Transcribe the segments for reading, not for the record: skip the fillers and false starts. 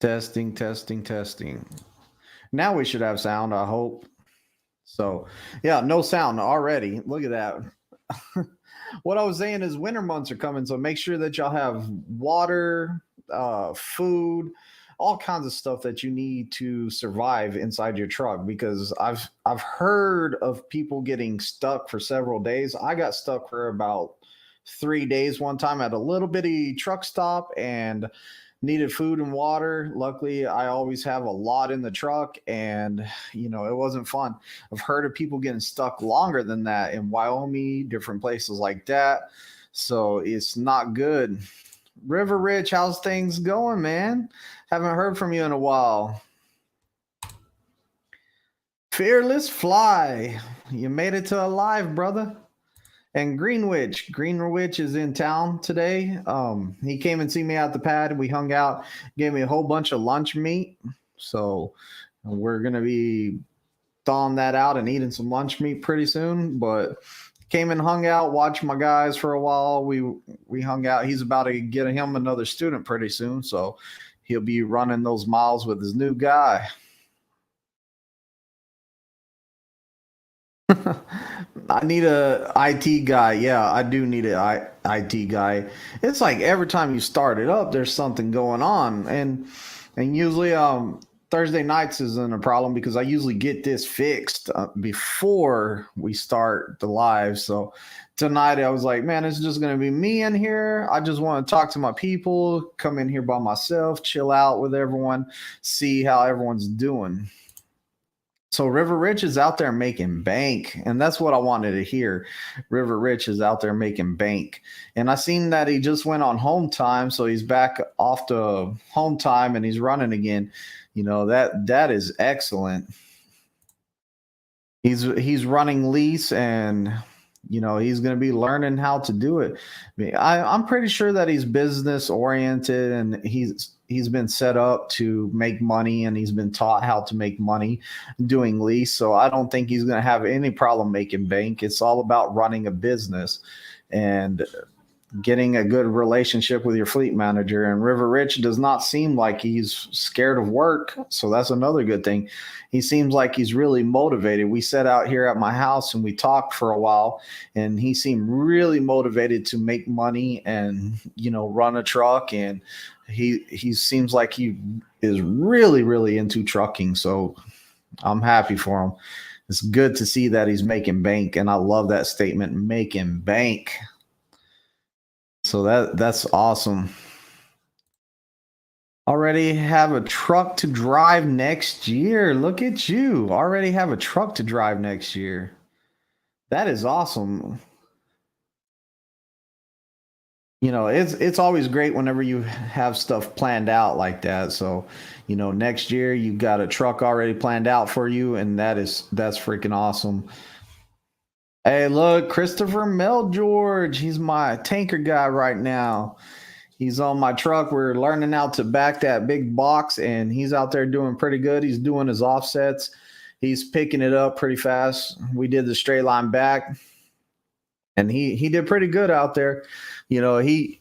Testing, testing, testing. Now we should have sound, I hope. So, yeah, no sound already. Look at that. What I was saying is winter months are coming, so make sure that y'all have water, food, all kinds of stuff that you need to survive inside your truck because I've heard of people getting stuck for several days. I got stuck for about 3 days one time at a little bitty truck stop and needed food and water. Luckily, I always have a lot in the truck and it wasn't fun. I've heard of people getting stuck longer than that in Wyoming, different places like that. So it's not good. River Rich, how's things going, man? Haven't heard from you in a while. Fearless Fly, you made it to a live, brother. And Greenwich is in town today. He came and see me at the pad and we hung out, gave me a whole bunch of lunch meat. So we're going to be thawing that out and eating some lunch meat pretty soon, but came and hung out, watched my guys for a while. We hung out. He's about to get him another student pretty soon. So he'll be running those miles with his new guy. I need a IT guy. Yeah, I do need a IT guy. It's like every time you start it up, there's something going on, and usually Thursday nights isn't a problem because I usually get this fixed before we start the live. So tonight I was like, man, it's just gonna be me in here. I just want to talk to my people, come in here by myself, chill out with everyone, see how everyone's doing. So River Rich is out there making bank, and that's what I wanted to hear. River Rich is out there making bank, and I seen that he just went on home time, so he's back off to home time and he's running again. That is excellent. He's running lease, and he's going to be learning how to do it. I'm pretty sure that he's business oriented and he's been set up to make money and he's been taught how to make money doing lease. So I don't think he's going to have any problem making bank. It's all about running a business and getting a good relationship with your fleet manager. And River Rich does not seem like he's scared of work. So that's another good thing. He seems like he's really motivated. We sat out here at my house and we talked for a while, and he seemed really motivated to make money and, run a truck. And he seems like he is really, really into trucking. So I'm happy for him. It's good to see that he's making bank. And I love that statement, making bank. So that's awesome. Already have a truck to drive next year. Look at you. Already have a truck to drive next year. That is awesome. It's always great whenever you have stuff planned out like that. So, next year you've got a truck already planned out for you, and that's freaking awesome. Hey, look, Christopher Mel George. He's my tanker guy right now. He's on my truck. We're learning how to back that big box, and he's out there doing pretty good. He's doing his offsets, He's picking it up pretty fast. We did the straight line back, and he did pretty good out there. You know, he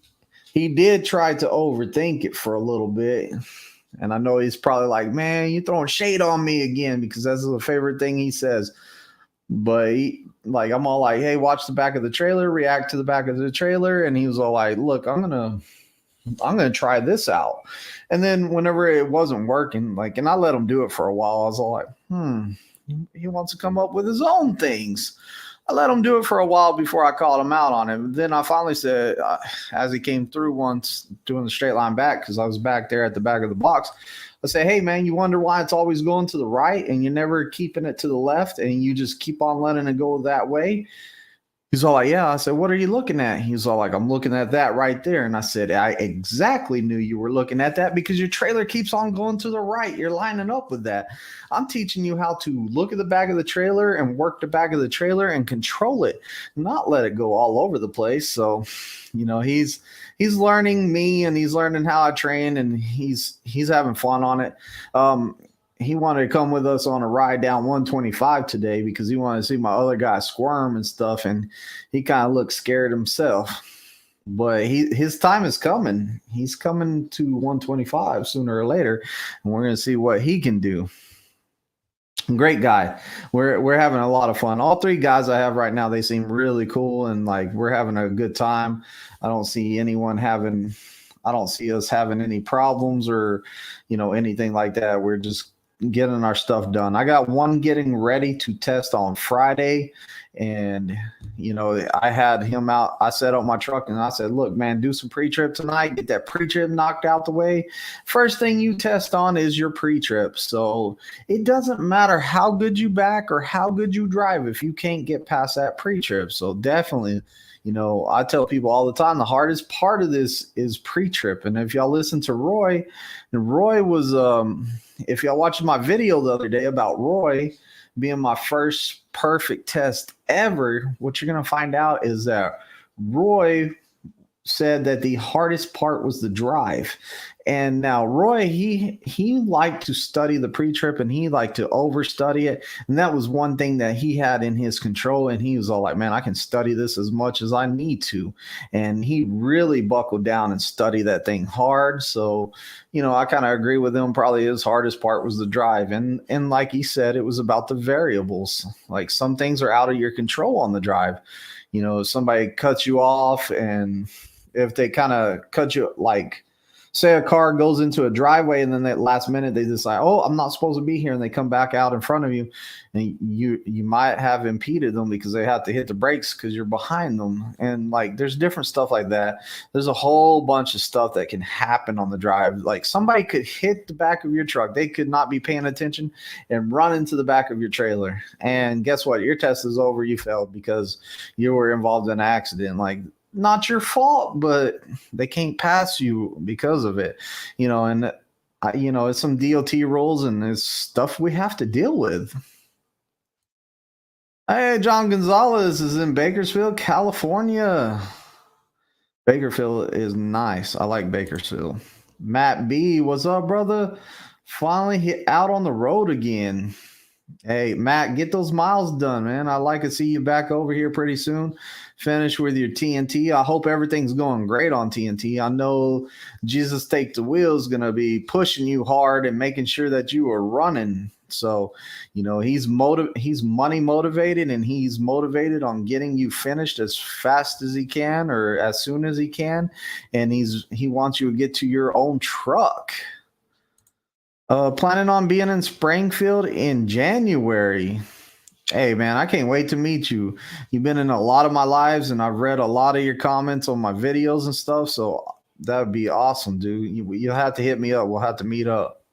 did try to overthink it for a little bit. And I know he's probably like, man, you throwing shade on me again, because that's the favorite thing he says. But like, I'm all like, hey, watch the back of the trailer, react to the back of the trailer. And he was all like, look, I'm gonna try this out. And then whenever it wasn't working, like, and I let him do it for a while, I was all like, he wants to come up with his own things. I let him do it for a while before I called him out on it. Then I finally said, as he came through once doing the straight line back, because I was back there at the back of the box, I said, hey, man, you wonder why it's always going to the right and you're never keeping it to the left and you just keep on letting it go that way? He's all like, yeah. I said, what are you looking at? He's all like, I'm looking at that right there. And I said, I exactly knew you were looking at that because your trailer keeps on going to the right. You're lining up with that. I'm teaching you how to look at the back of the trailer and work the back of the trailer and control it, not let it go all over the place. So, you know, he's learning me and he's learning how I train, and he's having fun on it. He wanted to come with us on a ride down 125 today because he wanted to see my other guy squirm and stuff, and he kind of looked scared himself. But his time is coming. He's coming to 125 sooner or later, and we're going to see what he can do. Great guy. We're having a lot of fun. All three guys I have right now, they seem really cool, and like we're having a good time. I don't see us having any problems or, you know, anything like that. We're just getting our stuff done. I got one getting ready to test on Friday, and you know, I had him out. I set up my truck and I said, look, man, do some pre-trip tonight, get that pre-trip knocked out the way. First thing you test on is your pre-trip. So it doesn't matter how good you back or how good you drive if you can't get past that pre-trip. So definitely, you know, I tell people all the time, the hardest part of this is pre-trip. And if y'all listen to Roy, and Roy was, if y'all watched my video the other day about Roy being my first perfect test ever, what you're going to find out is that Roy said that the hardest part was the drive. And now Roy, he liked to study the pre-trip and he liked to overstudy it. And that was one thing that he had in his control. And he was all like, man, I can study this as much as I need to. And he really buckled down and studied that thing hard. So, you know, I kind of agree with him. Probably his hardest part was the drive. And like he said, it was about the variables. Like some things are out of your control on the drive. You know, if somebody cuts you off, and if they kind of cut you, like say a car goes into a driveway and then that last minute they decide, oh, I'm not supposed to be here, and they come back out in front of you, and you might have impeded them because they have to hit the brakes because you're behind them. And like there's different stuff like that. There's a whole bunch of stuff that can happen on the drive. Like somebody could hit the back of your truck, they could not be paying attention and run into the back of your trailer, and guess what, your test is over, you failed because you were involved in an accident. Like, not your fault, but they can't pass you because of it, you know. And you know, it's some DOT rules and it's stuff we have to deal with. Hey, John Gonzalez is in Bakersfield, California. Bakersfield is nice. I like Bakersfield. Matt B, what's up, brother? Finally hit out on the road again. Hey, Matt, get those miles done, man. I'd like to see you back over here pretty soon. Finish with your TNT. I hope everything's going great on TNT. I know Jesus Take the Wheel is going to be pushing you hard and making sure that you are running. So, you know, he's money motivated, and he's motivated on getting you finished as fast as he can or as soon as he can. And he wants you to get to your own truck. Planning on being in Springfield in January. Hey, man, I can't wait to meet you. You've been in a lot of my lives, and I've read a lot of your comments on my videos and stuff. So that would be awesome, dude. You'll have to hit me up. We'll have to meet up.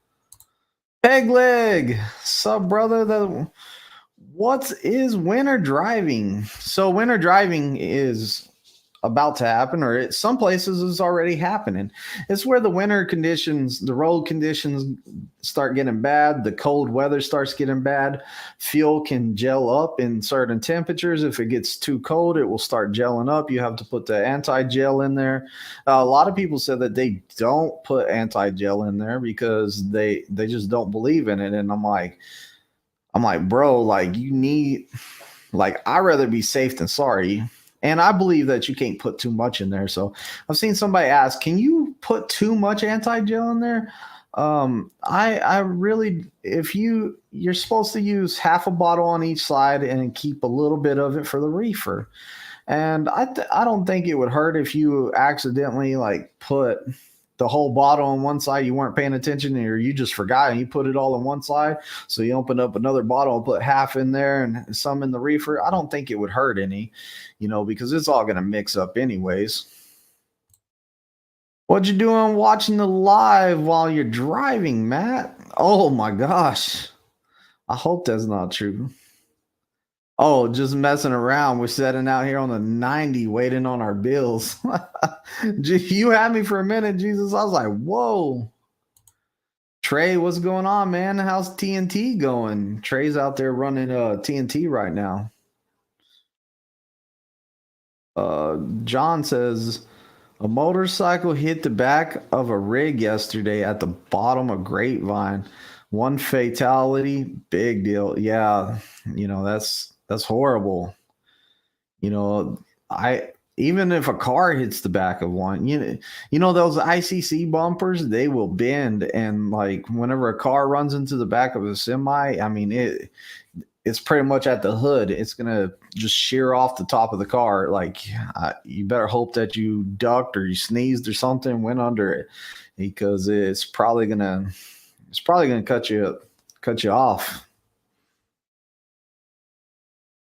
Peg leg. Sup, brother? What is winter driving? So winter driving is about to happen, or some places is already happening. It's where the winter conditions, the road conditions start getting bad. The cold weather starts getting bad. Fuel can gel up in certain temperatures. If it gets too cold, it will start gelling up. You have to put the anti-gel in there. A lot of people said that they don't put anti-gel in there because they just don't believe in it. And I'm like, I'm like, bro, like you need, like, I'd rather be safe than sorry. And I believe that you can't put too much in there. So I've seen somebody ask, can you put too much anti-gel in there? I really, if you're supposed to use half a bottle on each side and keep a little bit of it for the reefer. And I don't think it would hurt if you accidentally like put the whole bottle on one side, you weren't paying attention, or you just forgot and you put it all on one side. So you opened up another bottle and put half in there and some in the reefer. I don't think it would hurt any, because it's all going to mix up anyways. What you doing watching the live while you're driving, Matt? Oh my gosh. I hope that's not true. Oh, just messing around. We're sitting out here on the 90 waiting on our bills. You had me for a minute, Jesus. I was like, whoa. Trey, what's going on, man? How's TNT going? Trey's out there running TNT right now. John says, a motorcycle hit the back of a rig yesterday at the bottom of Grapevine. One fatality, big deal. Yeah, that's horrible. Even if a car hits the back of one, those ICC bumpers, they will bend, and like whenever a car runs into the back of a semi, I mean it's pretty much at the hood. It's gonna just shear off the top of the car. Like you better hope that you ducked or you sneezed or something, went under it, because it's probably gonna cut you off.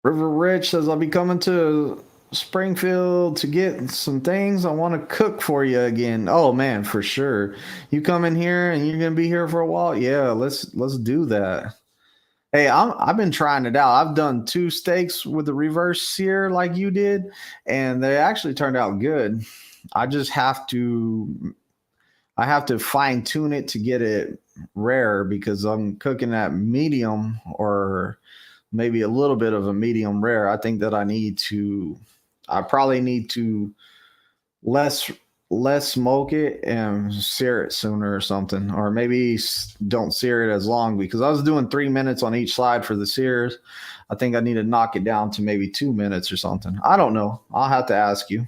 River Rich says, I'll be coming to Springfield to get some things. I want to cook for you again. Oh man, for sure. You come in here and you're gonna be here for a while. Yeah, let's do that. Hey, I've been trying it out. I've done 2 steaks with the reverse sear like you did, and they actually turned out good. I just have to fine tune it to get it rare, because I'm cooking at medium, or maybe a little bit of a medium rare. I think that I probably need to less smoke it and sear it sooner or something, or maybe don't sear it as long, because I was doing 3 minutes on each side for the sears. I think I need to knock it down to maybe 2 minutes or something. I don't know. I'll have to ask you.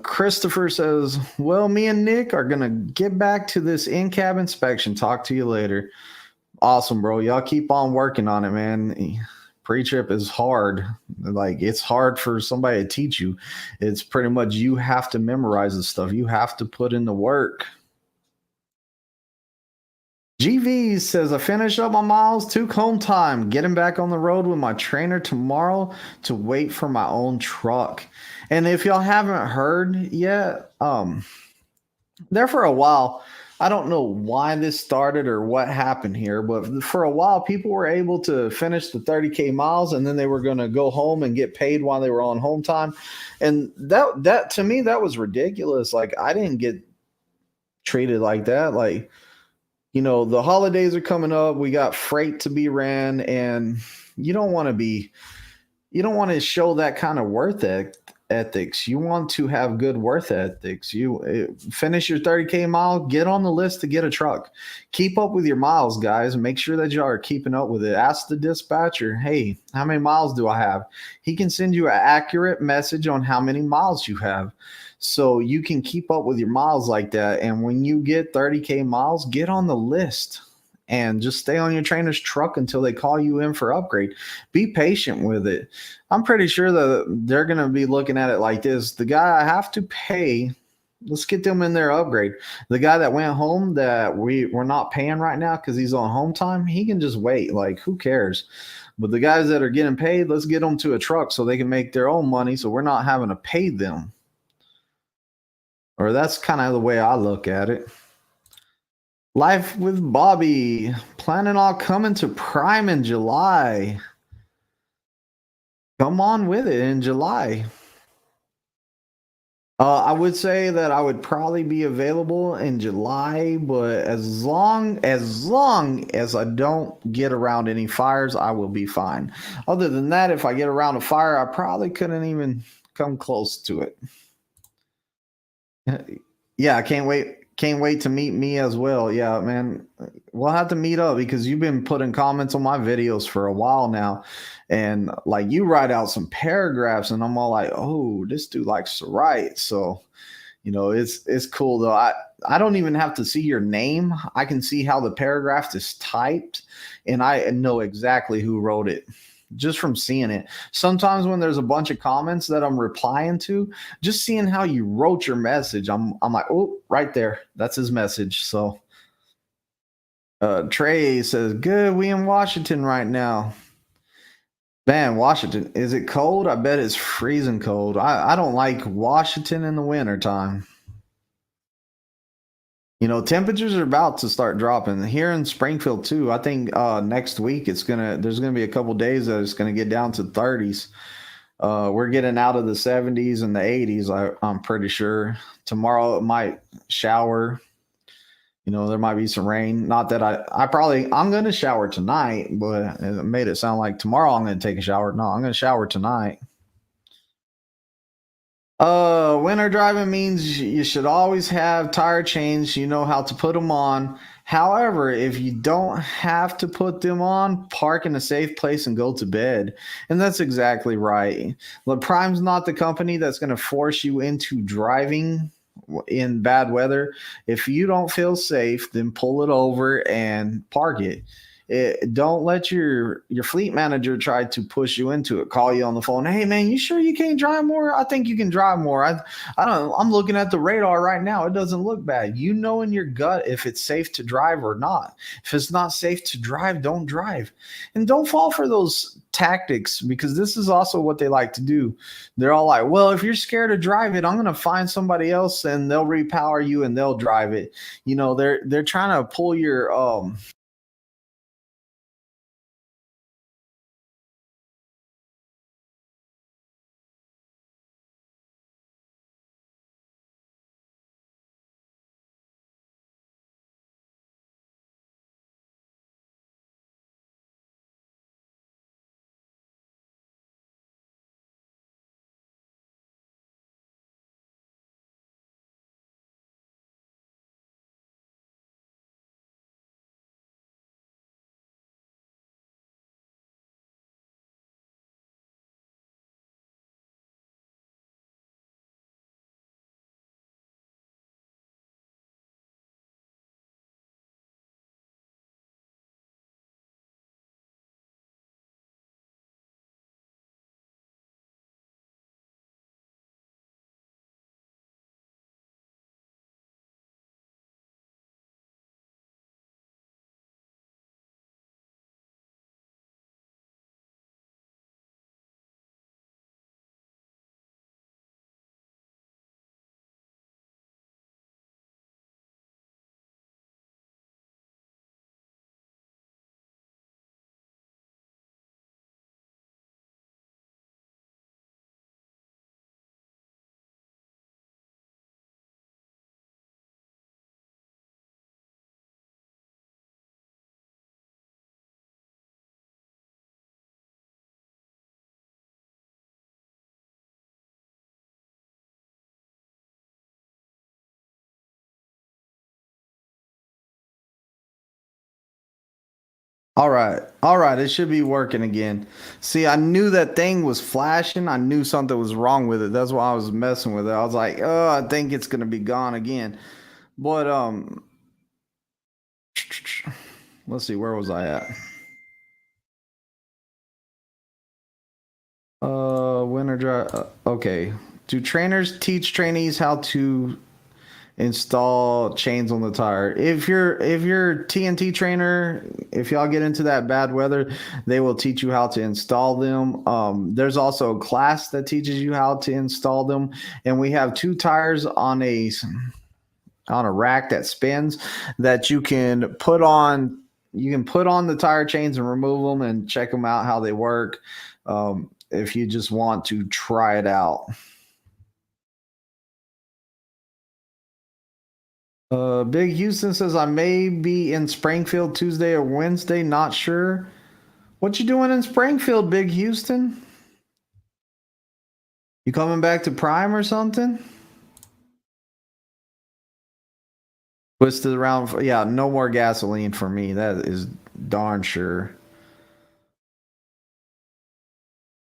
Christopher says, well, me and Nick are gonna get back to this in-cab inspection. Talk to you later. Awesome, bro. Y'all keep on working on it, man. Pre-trip is hard. Like, it's hard for somebody to teach you. It's pretty much, you have to memorize the stuff. You have to put in the work. GV says, I finished up my miles, took home time, getting back on the road with my trainer tomorrow to wait for my own truck. And if y'all haven't heard yet, there for a while, I don't know why this started or what happened here, but for a while, people were able to finish the 30K miles, and then they were going to go home and get paid while they were on home time. And that to me, that was ridiculous. Like, I didn't get treated like that. Like, the holidays are coming up. We got freight to be ran, and you don't want to show that kind of ethics. You want to have good worth ethics. You finish your 30K mile, get on the list to get a truck. Keep up with your miles, guys. Make sure that you are keeping up with it. Ask the dispatcher, hey, how many miles do I have? He can send you an accurate message on how many miles you have, so you can keep up with your miles like that. And when you get 30K miles, get on the list and just stay on your trainer's truck until they call you in for upgrade. Be patient with it. I'm pretty sure that they're going to be looking at it like this. The guy I have to pay, let's get them in their upgrade. The guy that went home that we're not paying right now because he's on home time, he can just wait. Like, who cares? But the guys that are getting paid, let's get them to a truck so they can make their own money, so we're not having to pay them. Or that's kind of the way I look at it. Life with Bobby. Planning on coming to Prime in July. Come on with it in July. I would say that I would probably be available in July, but as long as I don't get around any fires, I will be fine. Other than that, if I get around a fire, I probably couldn't even come close to it. Yeah, I can't Can't wait to meet me as well. Yeah, man. We'll have to meet up because you've been putting comments on my videos for a while now. And like you write out some paragraphs and I'm all like, oh, this dude likes to write. So, it's cool though. I don't even have to see your name. I can see how the paragraph is typed and I know exactly who wrote it just from seeing it. Sometimes when there's a bunch of comments that I'm replying to, just seeing how you wrote your message, I'm like, oh, right there. That's his message. So Trey says, good, we in Washington right now. Man, Washington, is it cold? I bet it's freezing cold. I don't like Washington in the wintertime. Temperatures are about to start dropping here in Springfield too. I think next week there's gonna be a couple days that it's gonna get down to 30s. We're getting out of the 70s and the 80s. I'm pretty sure tomorrow it might shower. There might be some rain. Not that I'm going to shower tonight, but it made it sound like tomorrow I'm going to take a shower. No, I'm going to shower tonight. Winter driving means you should always have tire chains. You know how to put them on. However, if you don't have to put them on, park in a safe place and go to bed. And that's exactly right. The Prime's not the company that's going to force you into driving in bad weather. If you don't feel safe, then pull it over and park it. Don't let your fleet manager try to push you into it. Call you on the phone. Hey man, you sure you can't drive more? I think you can drive more. I don't. I'm looking at the radar right now. It doesn't look bad. You know in your gut if it's safe to drive or not. If it's not safe to drive, don't drive, and don't fall for those tactics because this is also what they like to do. They're all like, well, if you're scared to drive it, I'm going to find somebody else and they'll repower you and they'll drive it. They're trying to pull your All right. All right. It should be working again. See, I knew that thing was flashing. I knew something was wrong with it. That's why I was messing with it. I was like, oh, I think it's gonna be gone again. But let's see, where was I at? Winter drive. Okay. Do trainers teach trainees how to install chains on the tire? If you're TNT trainer, if y'all get into that bad weather, they will teach you how to install them. There's also a class that teaches you how to install them, and we have two tires on a rack that spins that you can put on. You can put on the tire chains and remove them and check them out how they work. If you just want to try it out. Big Houston says I may be in Springfield Tuesday or Wednesday. Not sure. What you doing in Springfield, Big Houston? You coming back to Prime or something? Twisted around. Yeah, no more gasoline for me. That is darn sure.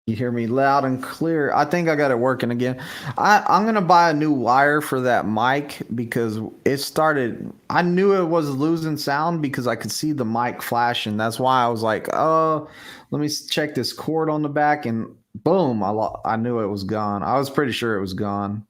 You hear me loud and clear. I think I got it working again. I'm gonna buy a new wire for that mic because it started. I knew it was losing sound because I could see the mic flashing. That's why I was like, "Oh, let me check this cord on the back," and boom, I knew it was gone. I was pretty sure it was gone.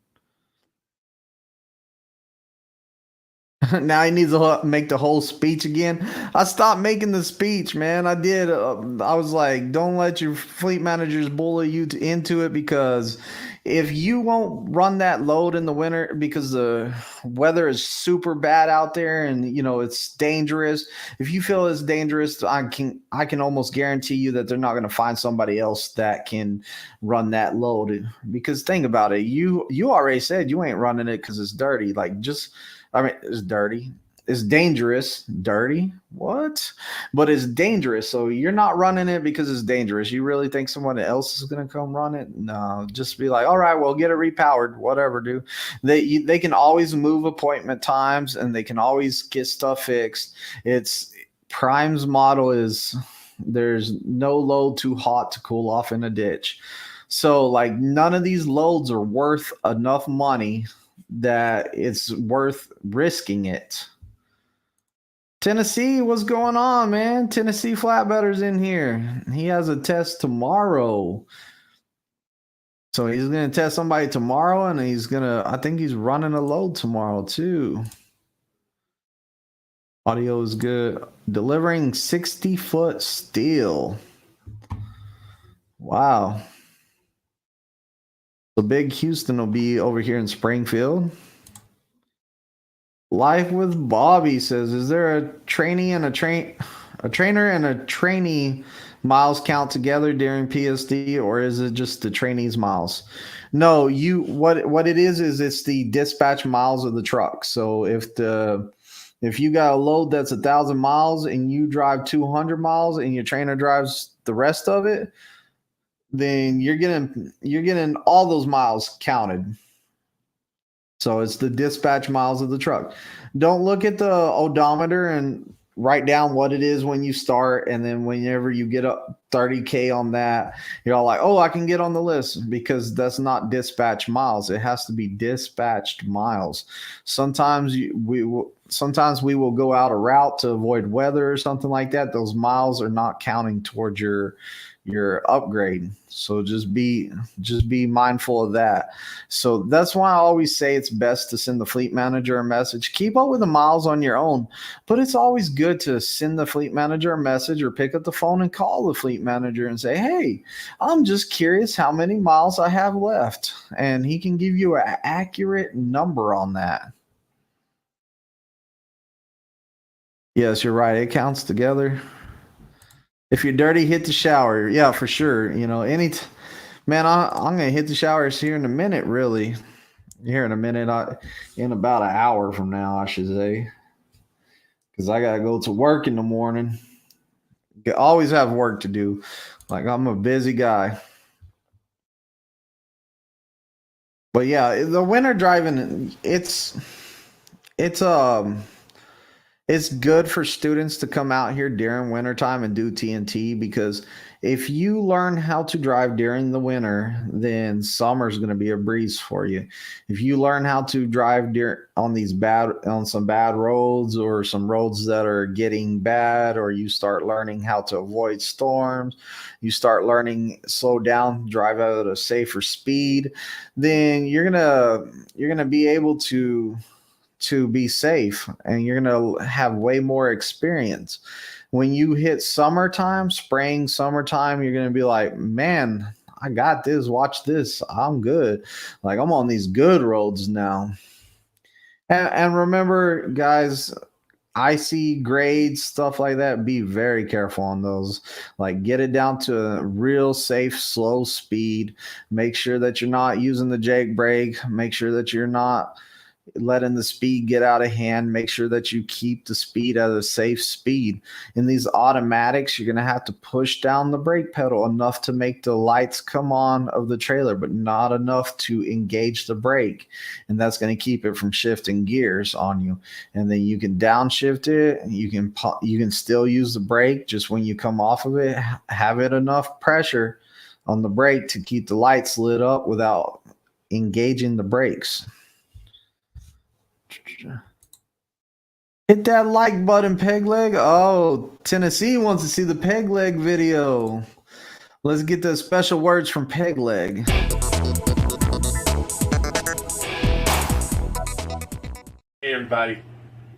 Now he needs to make the whole speech again. I stopped making the speech, man. I did. I was like, don't let your fleet managers bully you into it because if you won't run that load in the winter because the weather is super bad out there and it's dangerous. If you feel it's dangerous, I can almost guarantee you that they're not going to find somebody else that can run that load. Because think about it, you already said you ain't running it because it's dirty. Like just I mean, it's dirty. It's dangerous. Dirty? What? But it's dangerous. So you're not running it because it's dangerous. You really think someone else is going to come run it? No. Just be like, all right, well, get it repowered. Whatever, dude. They can always move appointment times and they can always get stuff fixed. It's Prime's model is there's no load too hot to cool off in a ditch. So like none of these loads are worth enough money that it's worth risking it. Tennessee, what's going on, man? Tennessee Flatbedder's in here. He has a test tomorrow. So he's going to test somebody tomorrow, and I think he's running a load tomorrow, too. Audio is good. Delivering 60-foot steel. Wow. So Big Houston will be over here in Springfield. Life with Bobby says, is there a trainee and a trainer and a trainee miles count together during PSD, or is it just the trainees miles? No, what it is it's the dispatch miles of the truck. So if you got a load that's 1,000 miles and you drive 200 miles and your trainer drives the rest of it, then you're getting all those miles counted. So it's the dispatch miles of the truck. Don't look at the odometer and write down what it is when you start, and then whenever you get up 30K on that, you're all like, oh, I can get on the list, because that's not dispatch miles. It has to be dispatched miles. Sometimes we will go out a route to avoid weather or something like that. Those miles are not counting towards your upgrade. So just be mindful of that. So that's why I always say it's best to send the fleet manager a message. Keep up with the miles on your own, but it's always good to send the fleet manager a message or pick up the phone and call the fleet manager and say, hey, I'm just curious how many miles I have left. And he can give you an accurate number on that. Yes, you're right. It counts together. If you're dirty, hit the shower. Yeah, for sure. Man, I'm gonna hit the showers here in a minute. Really, here in a minute. In about an hour from now, I should say, because I gotta go to work in the morning. Always have work to do. Like I'm a busy guy. But yeah, the winter driving, it's good for students to come out here during wintertime and do TNT, because if you learn how to drive during the winter, then summer's going to be a breeze for you. If you learn how to drive on some bad roads, or some roads that are getting bad, or you start learning how to avoid storms, you start learning slow down, drive at a safer speed, then you're going to be able to be safe, and you're going to have way more experience. When you hit spring, summertime, you're going to be like, man, I got this. Watch this. I'm good. Like I'm on these good roads now. And remember, guys, icy grades, stuff like that, be very careful on those. Like get it down to a real safe, slow speed. Make sure that you're not using the jake brake. Make sure that you're not letting the speed get out of hand. Make sure that you keep the speed at a safe speed. In these automatics, you're going to have to push down the brake pedal enough to make the lights come on of the trailer, but not enough to engage the brake. And that's going to keep it from shifting gears on you. And then you can downshift it. You can still use the brake. Just when you come off of it, have it enough pressure on the brake to keep the lights lit up without engaging the brakes. Hit that like button, peg leg. Oh, Tennessee wants to see the peg leg video. Let's get the special words from peg leg. Hey everybody,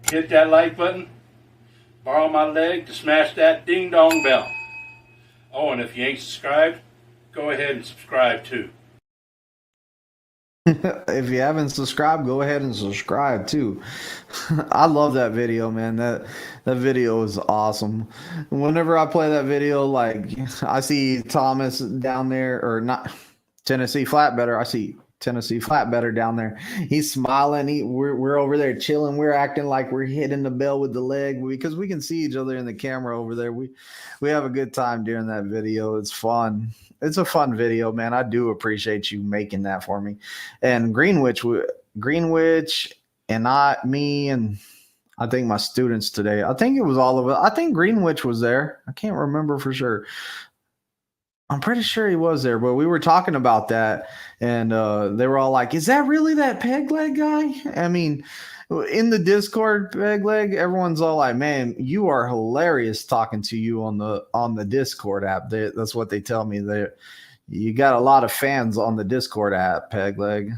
hit that like button, borrow my leg to smash that ding dong bell. Oh, and if you ain't subscribed, go ahead and subscribe too. If you haven't subscribed, go ahead and subscribe too. I love that video, man. That video is awesome. Whenever I play that video, like I see Thomas down there, or not Tennessee Flatbetter. I see Tennessee Flatbetter down there. He's smiling. We're over there chilling. We're acting like we're hitting the bell with the leg because we can see each other in the camera over there. We have a good time during that video. It's fun. It's a fun video, man. I do appreciate you making that for me. And Greenwich and me and I think my students today. I think it was all of it. I think Greenwich was there. I can't remember for sure. I'm pretty sure he was there, but we were talking about that, and they were all like, "Is that really that peg leg guy?" I mean, in the Discord, peg leg, everyone's all like, "Man, you are hilarious talking to you on the Discord app." That's what they tell me. You got a lot of fans on the Discord app, peg leg.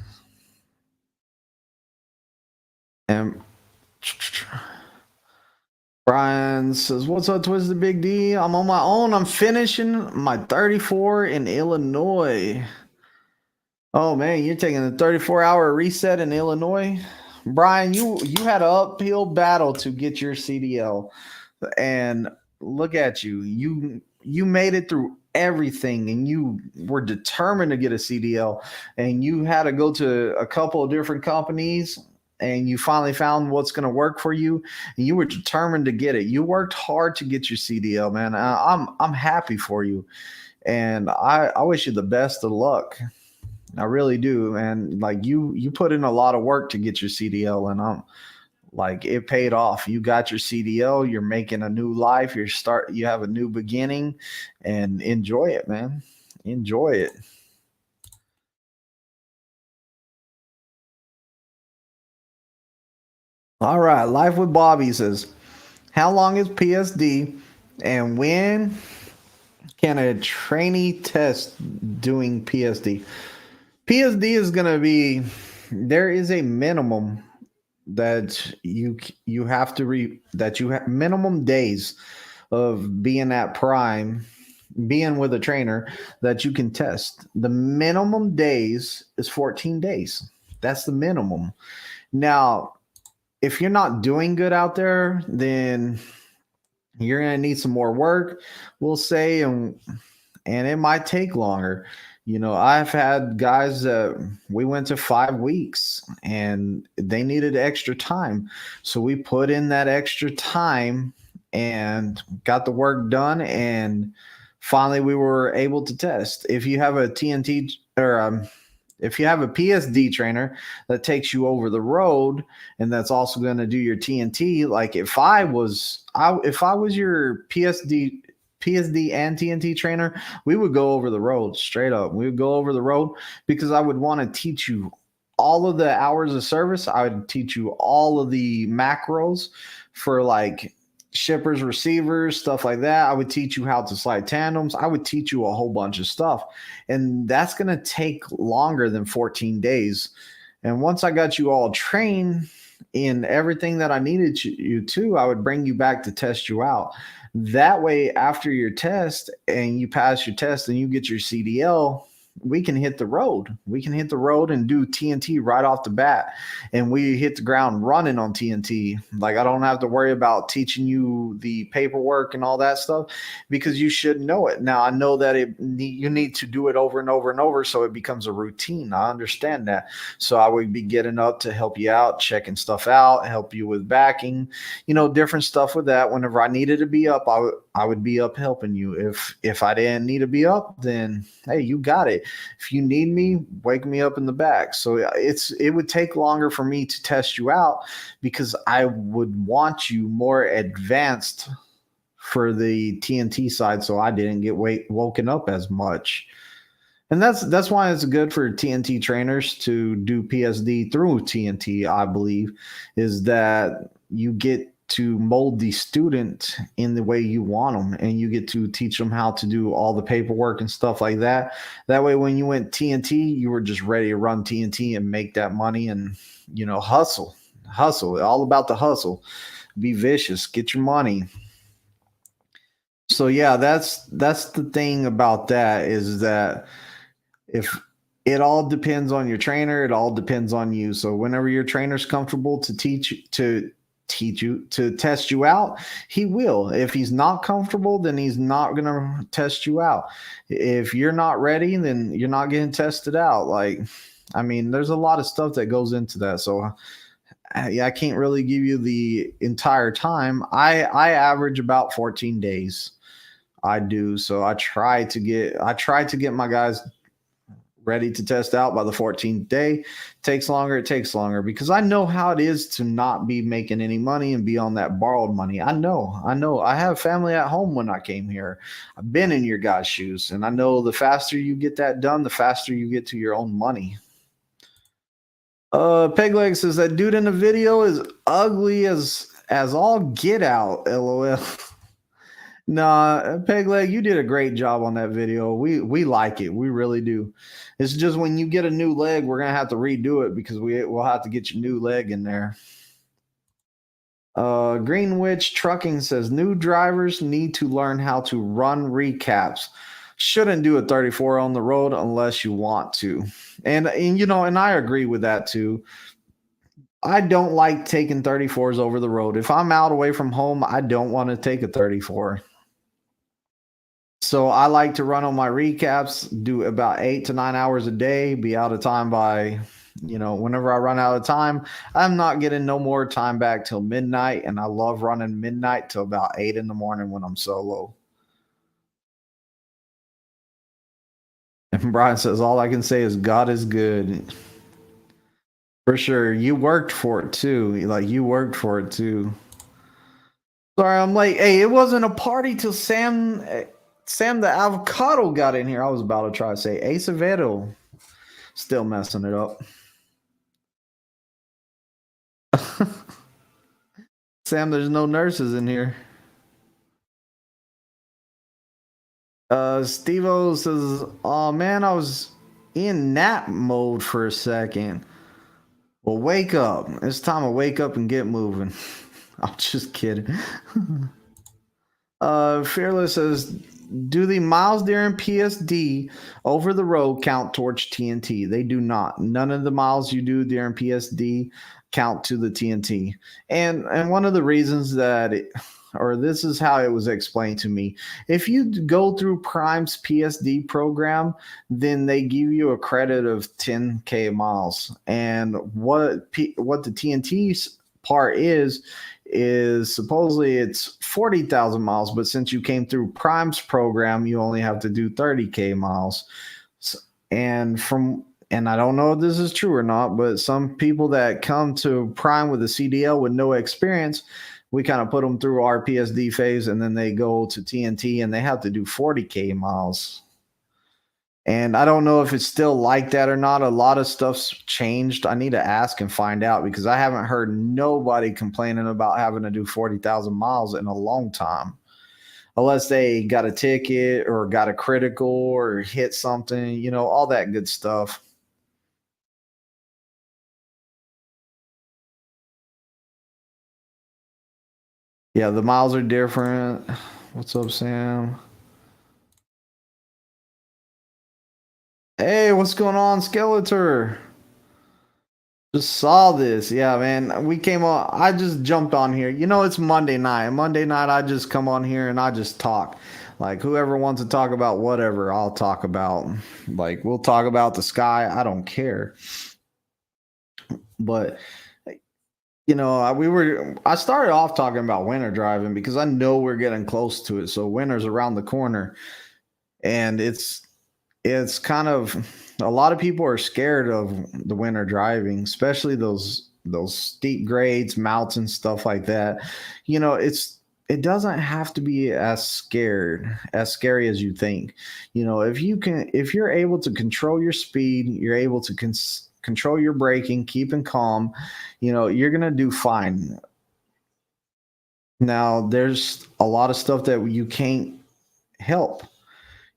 And Brian says, "What's up, Twisted Big D? I'm on my own. I'm finishing my 34 in Illinois." Oh man, you're taking the 34-hour reset in Illinois, Brian. You had an uphill battle to get your CDL, and look at you. You made it through everything, and you were determined to get a CDL, and you had to go to a couple of different companies. And you finally found what's going to work for you, and you were determined to get it. You worked hard to get your CDL, man. I'm happy for you, and I wish you the best of luck. I really do, man. Like you put in a lot of work to get your CDL, and I'm like, it paid off. You got your CDL. You're making a new life. You have a new beginning, and enjoy it, man. Enjoy it. All right, Life with Bobby says, "How long is PSD, and when can a trainee test doing PSD?" PSD is going to be, there is a minimum that you have to minimum days of being at prime, being with a trainer that you can test. The minimum days is 14 days. That's the minimum. Now, if you're not doing good out there, then you're going to need some more work, we'll say, and it might take longer. You know, I've had guys that we went to 5 weeks and they needed extra time. So we put in that extra time and got the work done. And finally we were able to test. If you have a TNT or if you have a PSD trainer that takes you over the road and that's also going to do your TNT, like if I was your PSD and TNT trainer, we would go over the road straight up. We would go over the road because I would want to teach you all of the hours of service. I would teach you all of the macros for like shippers, receivers, stuff like that. I would teach you how to slide tandems. I would teach you a whole bunch of stuff. And that's going to take longer than 14 days. And once I got you all trained in everything that I needed you to, I would bring you back to test you out. That way, after your test and you pass your test and you get your CDL, we can hit the road. We can hit the road and do TNT right off the bat. And we hit the ground running on TNT. Like, I don't have to worry about teaching you the paperwork and all that stuff because you should know it. Now, I know that you need to do it over and over and over so it becomes a routine. I understand that. So I would be getting up to help you out, checking stuff out, help you with backing, different stuff with that. Whenever I needed to be up, I would be up helping you. If I didn't need to be up, then hey, you got it. If you need me, wake me up in the back. So it would take longer for me to test you out because I would want you more advanced for the TNT side, so I didn't get woken up as much. And that's why it's good for TNT trainers to do PSD through TNT, I believe, is that you get to mold the student in the way you want them, and you get to teach them how to do all the paperwork and stuff like that. That way, when you went TNT, you were just ready to run TNT and make that money and, hustle, all about the hustle, be vicious, get your money. So yeah, that's the thing about that, is that if it all depends on your trainer, it all depends on you. So whenever your trainer's comfortable to test you out, he will. If he's not comfortable, then he's not going to test you out. If you're not ready, then you're not getting tested out. Like, I mean, there's a lot of stuff that goes into that. So I can't really give you the entire time. I average about 14 days. I do. So I try to get my guys ready to test out by the 14th day. It takes longer because I know how it is to not be making any money and be on that borrowed money. I know. I have family at home when I came here. I've been in your guys' shoes, and I know the faster you get that done, the faster you get to your own money. Pegleg says that dude in the video is ugly as all get out. LOL. Nah, Pegleg, you did a great job on that video. We like it. We really do. It's just when you get a new leg, we're gonna have to redo it because we'll have to get your new leg in there. Greenwich Trucking says new drivers need to learn how to run recaps. Shouldn't do a 34 on the road unless you want to. And I agree with that too. I don't like taking 34s over the road. If I'm out away from home, I don't want to take a 34. So I like to run on my recaps, do about 8 to 9 hours a day, be out of time by, whenever I run out of time. I'm not getting no more time back till midnight, and I love running midnight till about 8 in the morning when I'm solo. And Brian says, all I can say is God is good. For sure. You worked for it too. You worked for it too. Sorry, I'm late. Hey, it wasn't a party till Sam the Avocado got in here. I was about to try to say Acevedo. Still messing it up. Sam, there's no nurses in here. Steve-O says, oh man, I was in nap mode for a second. Well, wake up. It's time to wake up and get moving. I'm just kidding. Fearless says, do the miles during PSD over the road count towards TNT? They do not. None of the miles you do during PSD count to the TNT. And one of the reasons that this is how it was explained to me. If you go through Prime's PSD program, then they give you a credit of 10K miles. And what the TNT part is supposedly it's 40,000 miles, but since you came through Prime's program, you only have to do 30K miles. And I don't know if this is true or not, but some people that come to Prime with a CDL with no experience, we kind of put them through our PSD phase, and then they go to TNT and they have to do 40K miles. And I don't know if it's still like that or not. A lot of stuff's changed. I need to ask and find out because I haven't heard nobody complaining about having to do 40,000 miles in a long time. Unless they got a ticket or got a critical or hit something, all that good stuff. Yeah, the miles are different. What's up, Sam? Hey, what's going on, Skeletor? Just saw this. Yeah, man. We came on. I just jumped on here. You know, it's Monday night. Monday night, I just come on here and I just talk. Like, whoever wants to talk about whatever, I'll talk about. Like, we'll talk about the sky. I don't care. But, I started off talking about winter driving because I know we're getting close to it. So, winter's around the corner. And it's kind of a lot of people are scared of the winter driving, especially those steep grades, mountains, stuff like that. It doesn't have to be as scary as you think. If you're able to control your speed, you're able to control your braking, keeping calm, you're gonna do fine. Now, there's a lot of stuff that you can't help,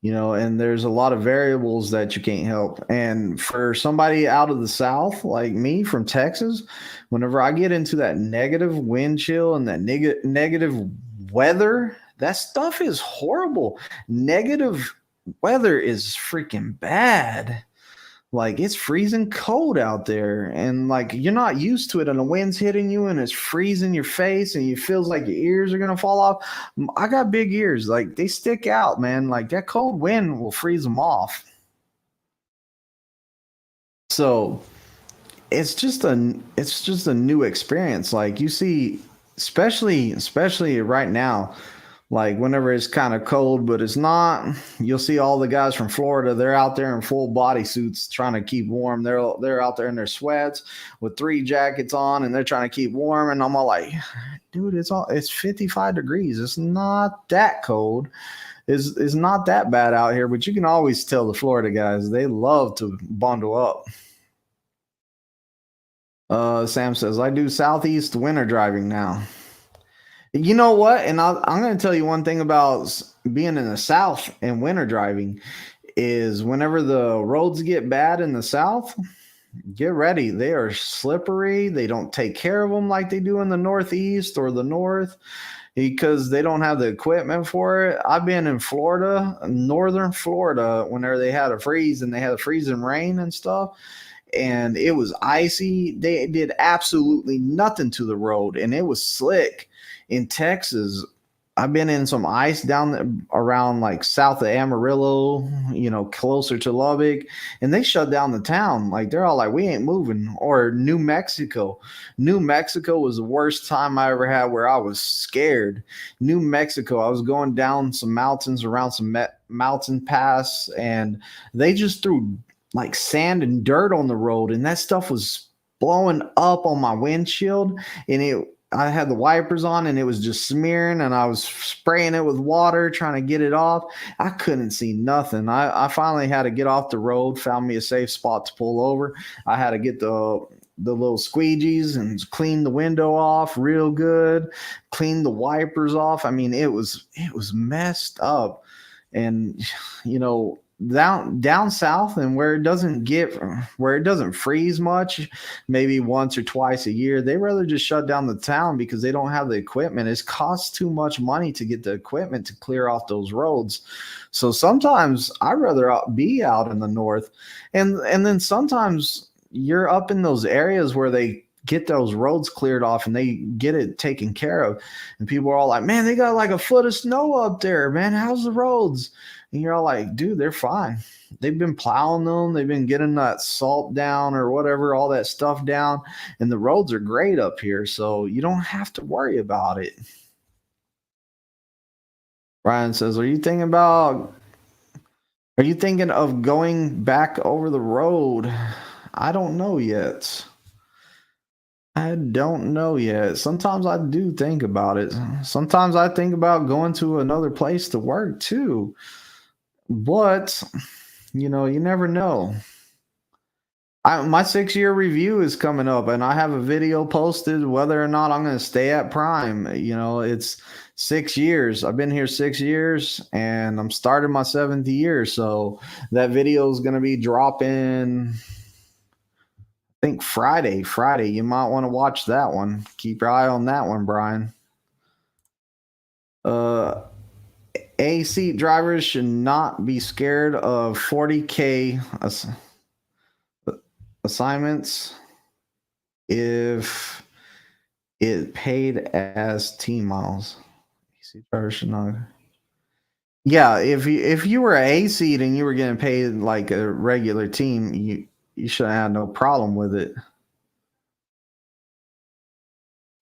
and there's a lot of variables that you can't help. And for somebody out of the South like me from Texas, whenever I get into that negative wind chill and that negative weather, that stuff is horrible. Negative weather is freaking bad. Like, it's freezing cold out there, and like you're not used to it, and the wind's hitting you and it's freezing your face and it feels like your ears are gonna fall off. I got big ears, like they stick out, man. Like, that cold wind will freeze them off. So it's just a new experience. Like, you see, especially right now, like whenever it's kind of cold, but it's not, you'll see all the guys from Florida. They're out there in full body suits trying to keep warm. They're out there in their sweats with 3 jackets on, and they're trying to keep warm. And I'm all like, dude, it's 55 degrees. It's not that cold. It's not that bad out here. But you can always tell the Florida guys, they love to bundle up. Sam says, I do Southeast winter driving now. You know what? And I'm going to tell you one thing about being in the South and winter driving is whenever the roads get bad in the South, get ready. They are slippery. They don't take care of them like they do in the Northeast or the North because they don't have the equipment for it. I've been in Florida, northern Florida, whenever they had a freeze and they had a freezing rain and stuff, and it was icy. They did absolutely nothing to the road, and it was slick. In Texas, I've been in some ice down around like south of Amarillo, closer to Lubbock, and they shut down the town. Like, they're all like, we ain't moving. Or New Mexico. New Mexico was the worst time I ever had where I was scared. New Mexico, I was going down some mountains around some mountain pass, and they just threw like sand and dirt on the road, and that stuff was blowing up on my windshield, and I had the wipers on and it was just smearing, and I was spraying it with water trying to get it off. I couldn't see nothing. I finally had to get off the road, found me a safe spot to pull over. I had to get the little squeegees and clean the window off real good, clean the wipers off. I mean, it was messed up. And down south, and where it doesn't freeze much, maybe once or twice a year, they rather just shut down the town because they don't have the equipment. It costs too much money to get the equipment to clear off those roads. So sometimes I'd rather be out in the north, and then sometimes you're up in those areas where they get those roads cleared off and they get it taken care of, and people are all like, man, they got like a foot of snow up there, man, how's the roads? And you're all like, dude, they're fine. They've been plowing them. They've been getting that salt down or whatever, all that stuff down. And the roads are great up here. So you don't have to worry about it. Ryan says, are you thinking of going back over the road? I don't know yet. Sometimes I do think about it. Sometimes I think about going to another place to work too. But, you never know. My 6-year review is coming up, and I have a video posted whether or not I'm going to stay at Prime. It's 6 years. I've been here 6 years, and I'm starting my 7th year. So that video is going to be dropping, I think, Friday. You might want to watch that one. Keep your eye on that one, Brian. A seat drivers should not be scared of 40K assignments if it paid as T miles. A seat drivers should not. Yeah, if you were A seat and you were getting paid like a regular team, you shouldn't have no problem with it.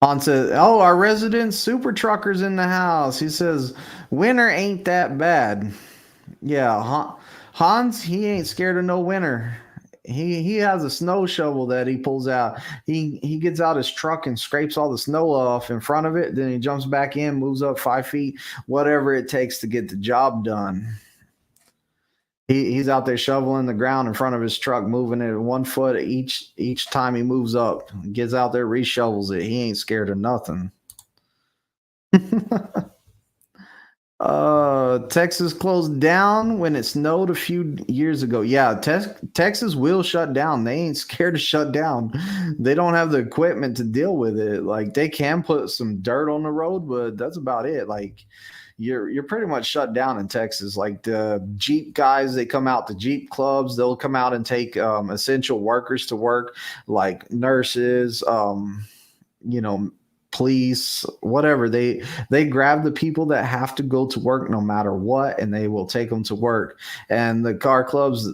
On says, "Oh, our resident super trucker's in the house." He says, "Winter ain't that bad." Yeah, Hans, he ain't scared of no winter. He has a snow shovel that he pulls out. He gets out his truck and scrapes all the snow off in front of it. Then he jumps back in, moves up 5 feet, whatever it takes to get the job done. He's out there shoveling the ground in front of his truck, moving it 1 foot each time he moves up. Gets out there, reshovels it. He ain't scared of nothing. Texas closed down when it snowed a few years ago. Yeah, Texas will shut down. They ain't scared to shut down. They don't have the equipment to deal with it. Like, they can put some dirt on the road, but that's about it. Like, you're pretty much shut down in Texas. Like, the Jeep guys, they come out, the Jeep clubs, they'll come out and take essential workers to work, like nurses, police, whatever. They grab the people that have to go to work no matter what, and they will take them to work. And the car clubs,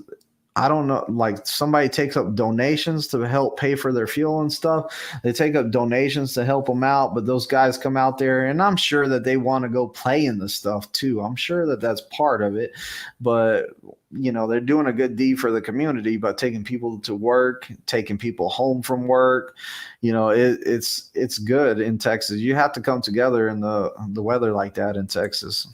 I don't know, like, somebody takes up donations to help pay for their fuel and stuff. They take up donations to help them out, but those guys come out there, and I'm sure that they want to go play in the stuff too. I'm sure that that's part of it, but they're doing a good deed for the community by taking people to work, taking people home from work. It's good in Texas. You have to come together in the weather like that in Texas.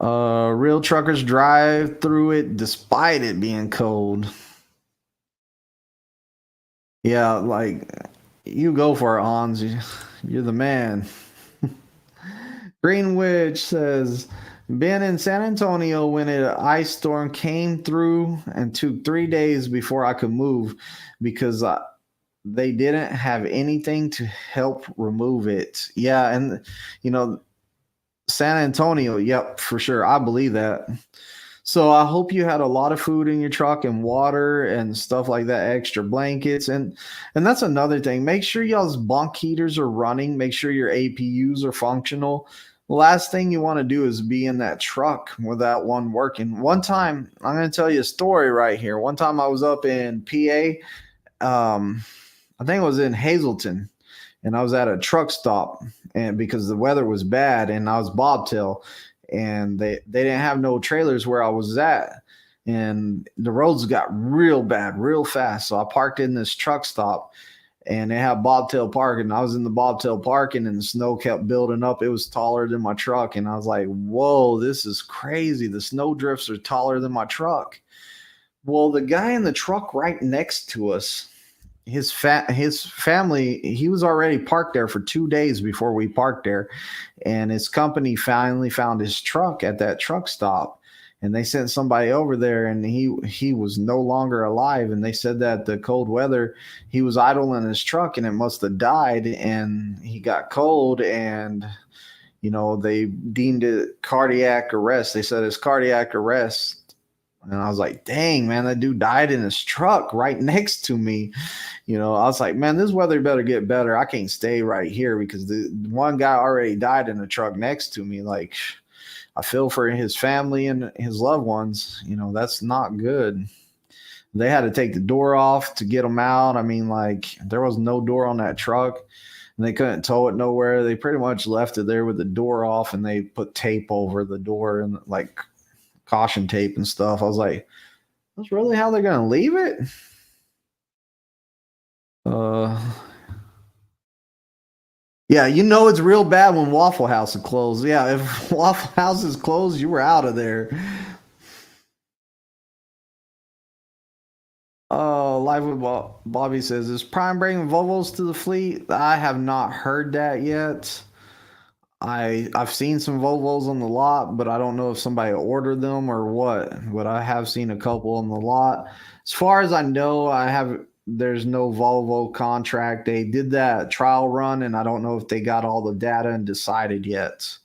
Real truckers drive through it despite it being cold. Yeah, like, you go for it, Hans. You're the man. Greenwich says, been in San Antonio when an ice storm came through and took 3 days before I could move because they didn't have anything to help remove it. Yeah, and San Antonio, yep, for sure. I believe that. So I hope you had a lot of food in your truck and water and stuff like that, extra blankets. And that's another thing. Make sure y'all's bunk heaters are running. Make sure your APUs are functional. The last thing you want to do is be in that truck without one working. One time, I'm going to tell you a story right here. One time I was up in PA. I think it was in Hazleton. And I was at a truck stop, and because the weather was bad, and I was bobtail, and they didn't have no trailers where I was at, and the roads got real bad real fast. So I parked in this truck stop, and they had bobtail parking. I was in the bobtail parking, and the snow kept building up. It was taller than my truck, and I was like, "Whoa, this is crazy! The snow drifts are taller than my truck." Well, the guy in the truck right next to us, his family, he was already parked there for 2 days before we parked there, and his company finally found his truck at that truck stop, and they sent somebody over there, and he was no longer alive, and they said that the cold weather, he was idling his truck and it must have died, and he got cold, and they deemed it cardiac arrest. They said it's cardiac arrest. And I was like, dang, man, that dude died in his truck right next to me. I was like, man, this weather better get better. I can't stay right here because the one guy already died in the truck next to me. Like, I feel for his family and his loved ones. That's not good. They had to take the door off to get him out. I mean, like, there was no door on that truck, and they couldn't tow it nowhere. They pretty much left it there with the door off, and they put tape over the door and, like, caution tape and stuff. I was like, that's really how they're going to leave it? Yeah, it's real bad when Waffle House is closed. Yeah, if Waffle House is closed, you were out of there. Live with Bobby says, is Prime bringing Volvos to the fleet? I have not heard that yet. I've seen some Volvos on the lot, but I don't know if somebody ordered them or what. But I have seen a couple on the lot. As far as I know, there's no Volvo contract. They did that trial run, and I don't know if they got all the data and decided yet.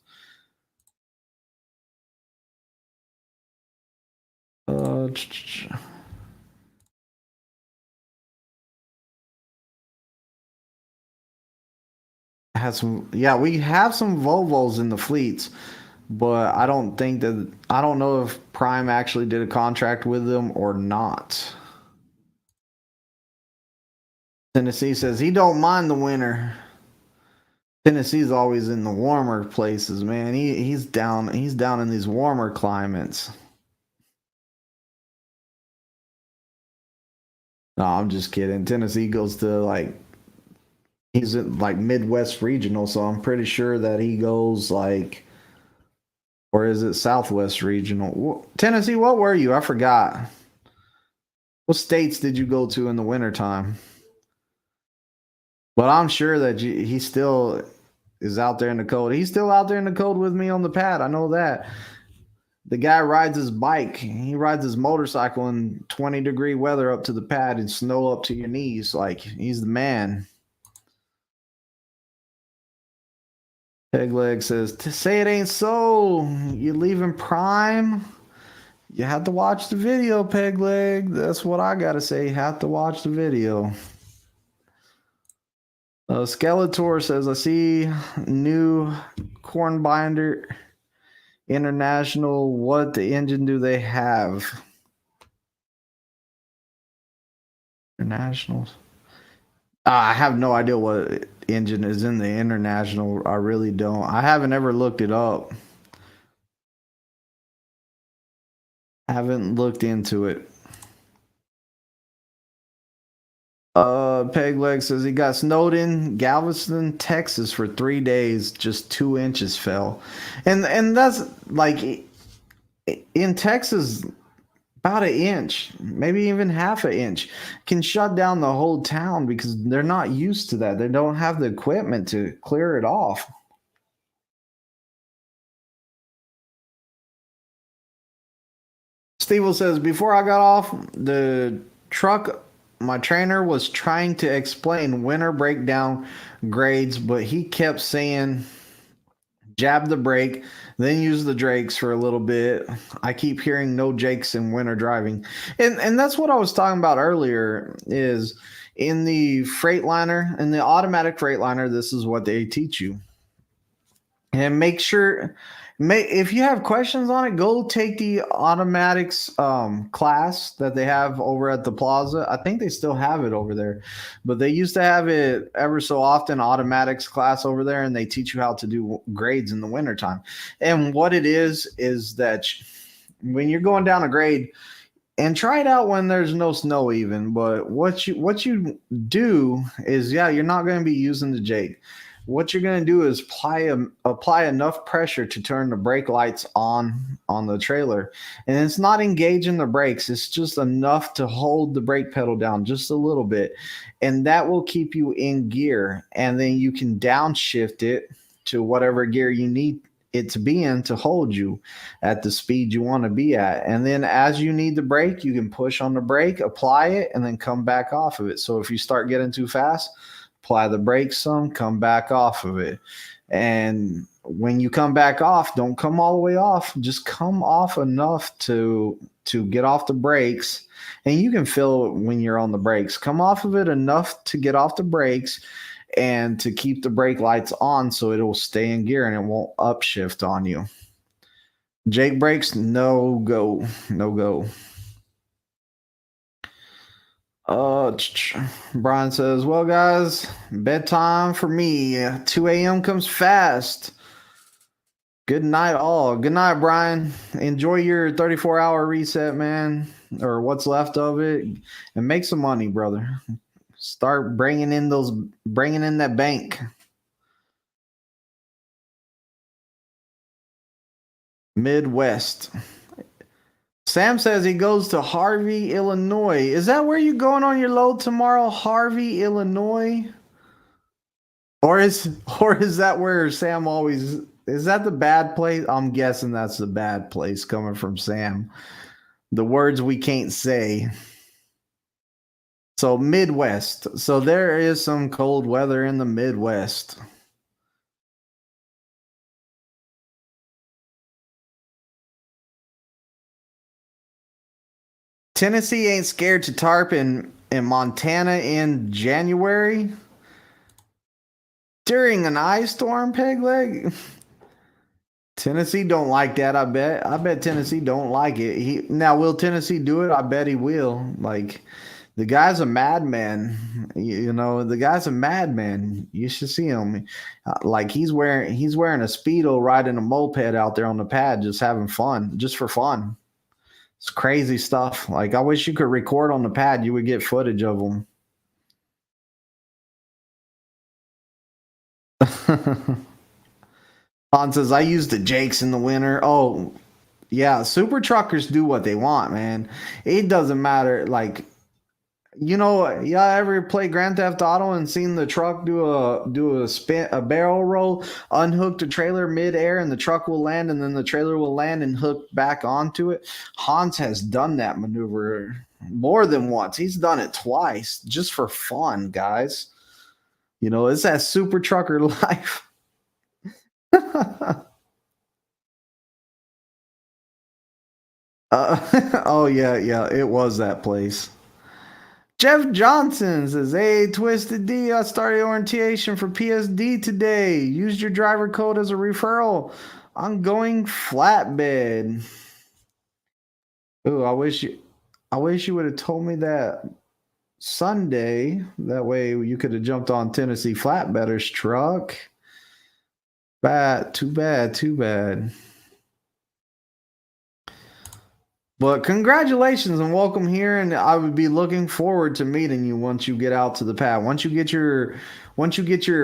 Has some, yeah, we have some Volvos in the fleets, but I don't know if Prime actually did a contract with them or not. Tennessee says he don't mind the winter. Tennessee's always in the warmer places, man. He's down in these warmer climates. No, I'm just kidding. Tennessee goes to he's in Midwest regional, so I'm pretty sure that he goes or is it Southwest regional? Tennessee, what were you? I forgot. What states did you go to in the wintertime? But I'm sure that he still is out there in the cold. He's still out there in the cold with me on the pad. I know that. The guy rides his bike. He rides his motorcycle in 20-degree weather up to the pad and snow up to your knees. He's the man. Pegleg says, to say it ain't so. You leaving Prime? You have to watch the video, Pegleg. That's what I got to say. You have to watch the video. Skeletor says, I see new corn binder international. What the engine do they have? Internationals. I have no idea what engine is in the international. I really don't. I haven't ever looked it up. I haven't looked into it. Pegleg says he got snowed in Galveston, Texas for 3 days. Just 2 inches fell, and that's in Texas, about 1 inch, maybe even half 1 inch, can shut down the whole town because they're not used to that. They don't have the equipment to clear it off. Steve says, before I got off the truck, my trainer was trying to explain winter breakdown grades, but he kept saying jab the brake, then use the drakes for a little bit. I keep hearing no jakes in winter driving. And that's what I was talking about earlier is in the Freightliner, in the automatic Freightliner, this is what they teach you. And make sure, if you have questions on it, go take the automatics class that they have over at the plaza. I think they still have it over there, but they used to have it ever so often, automatics class over there, and they teach you how to do grades in the wintertime. And what it is that when you're going down a grade, and try it out when there's no snow even, but what you do is, yeah, you're not going to be using the jake. What you're going to do is apply enough pressure to turn the brake lights on the trailer. And it's not engaging the brakes. It's just enough to hold the brake pedal down just a little bit. And that will keep you in gear. And then you can downshift it to whatever gear you need it to be in to hold you at the speed you want to be at. And then as you need the brake, you can push on the brake, apply it, and then come back off of it. So if you start getting too fast, apply the brakes some, come back off of it. And when you come back off, don't come all the way off. Just come off enough to get off the brakes. And you can feel it when you're on the brakes. Come off of it enough to get off the brakes and to keep the brake lights on so it will stay in gear and it won't upshift on you. Jake brakes, no go. No go. Brian says, well, guys, bedtime for me. 2 a.m. comes fast. Good night, all. Good night, Brian. Enjoy your 34-hour reset, man, or what's left of it, and make some money, brother. Start bringing in that bank. Midwest. Sam says he goes to Harvey, Illinois. Is that where you're going on your load tomorrow? Harvey, Illinois? Or is that where Sam always is? That the bad place? I'm guessing that's the bad place coming from Sam. The words we can't say. So Midwest. So there is some cold weather in the Midwest. Tennessee ain't scared to tarp in Montana in January during an ice storm, peg leg. Tennessee don't like that. I bet Tennessee don't like it. Now, will Tennessee do it? I bet he will. Like, the guy's a madman. You know, the guy's a madman. You should see him. Like, he's wearing a Speedo, riding a moped out there on the pad, just having fun, just for fun. It's crazy stuff. Like, I wish you could record on the pad. You would get footage of him. Han says, I use the Jakes in the winter. Oh, yeah. Super truckers do what they want, man. It doesn't matter. Like, you know, yeah, ever play Grand Theft Auto and seen the truck do a barrel roll, unhook the trailer midair, and the truck will land, and then the trailer will land and hook back onto it? Hans has done that maneuver more than once. He's done it twice just for fun, guys. You know, it's that super trucker life. Oh yeah, it was that place. Jeff Johnson says, hey, Twisted D, I started orientation for PSD today. Used your driver code as a referral. I'm going flatbed. Ooh, I wish you would have told me that Sunday. That way you could have jumped on Tennessee Flatbedder's truck. Too bad. But congratulations and welcome here, and I would be looking forward to meeting you once you get out to the pad. Once you get your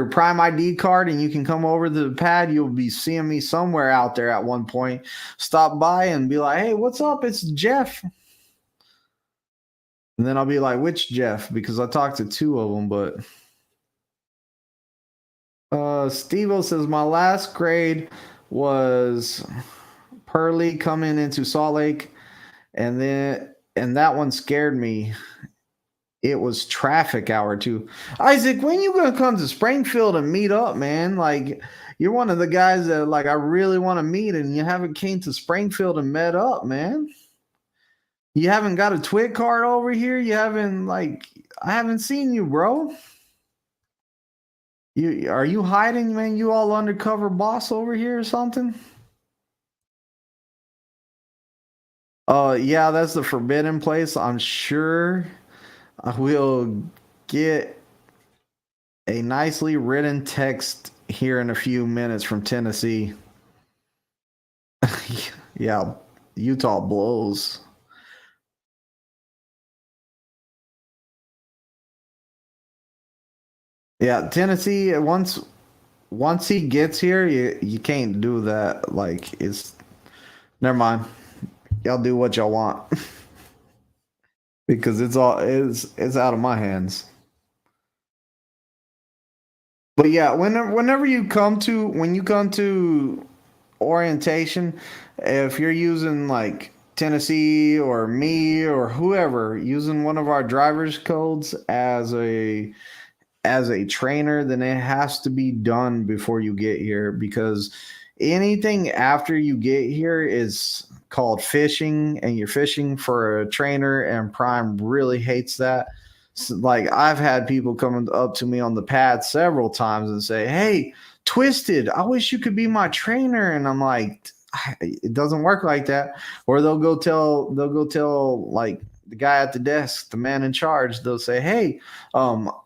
Prime ID card and you can come over to the pad, you'll be seeing me somewhere out there at one point. Stop by and be like, hey, what's up? It's Jeff. And then I'll be like, which Jeff? Because I talked to two of them, but Steve-O says, my last grade was Pearly coming into Salt Lake. And that one scared me. It was traffic hour too. Isaac, when you gonna come to Springfield and meet up, man? Like, you're one of the guys that like I really want to meet, and you haven't came to Springfield and met up, man. You haven't got a twit card over here. You haven't I haven't seen you, bro. Are you hiding, man? You all undercover boss over here or something? Yeah, that's the forbidden place. I'm sure I will get a nicely written text here in a few minutes from Tennessee. Yeah, Utah blows. Yeah, Tennessee, once he gets here, you can't do that. Like, it's never mind. Y'all do what y'all want. Because it's out of my hands. But yeah, whenever you come to orientation, if you're using like Tennessee or me or whoever using one of our driver's codes as a trainer, then it has to be done before you get here, because anything after you get here is called fishing, and you're fishing for a trainer, and Prime really hates that. So, like, I've had people coming up to me on the pad several times and say, hey, Twisted, I wish you could be my trainer. And I'm like, it doesn't work like that. Or they'll go tell like the guy at the desk, the man in charge, they'll say, hey,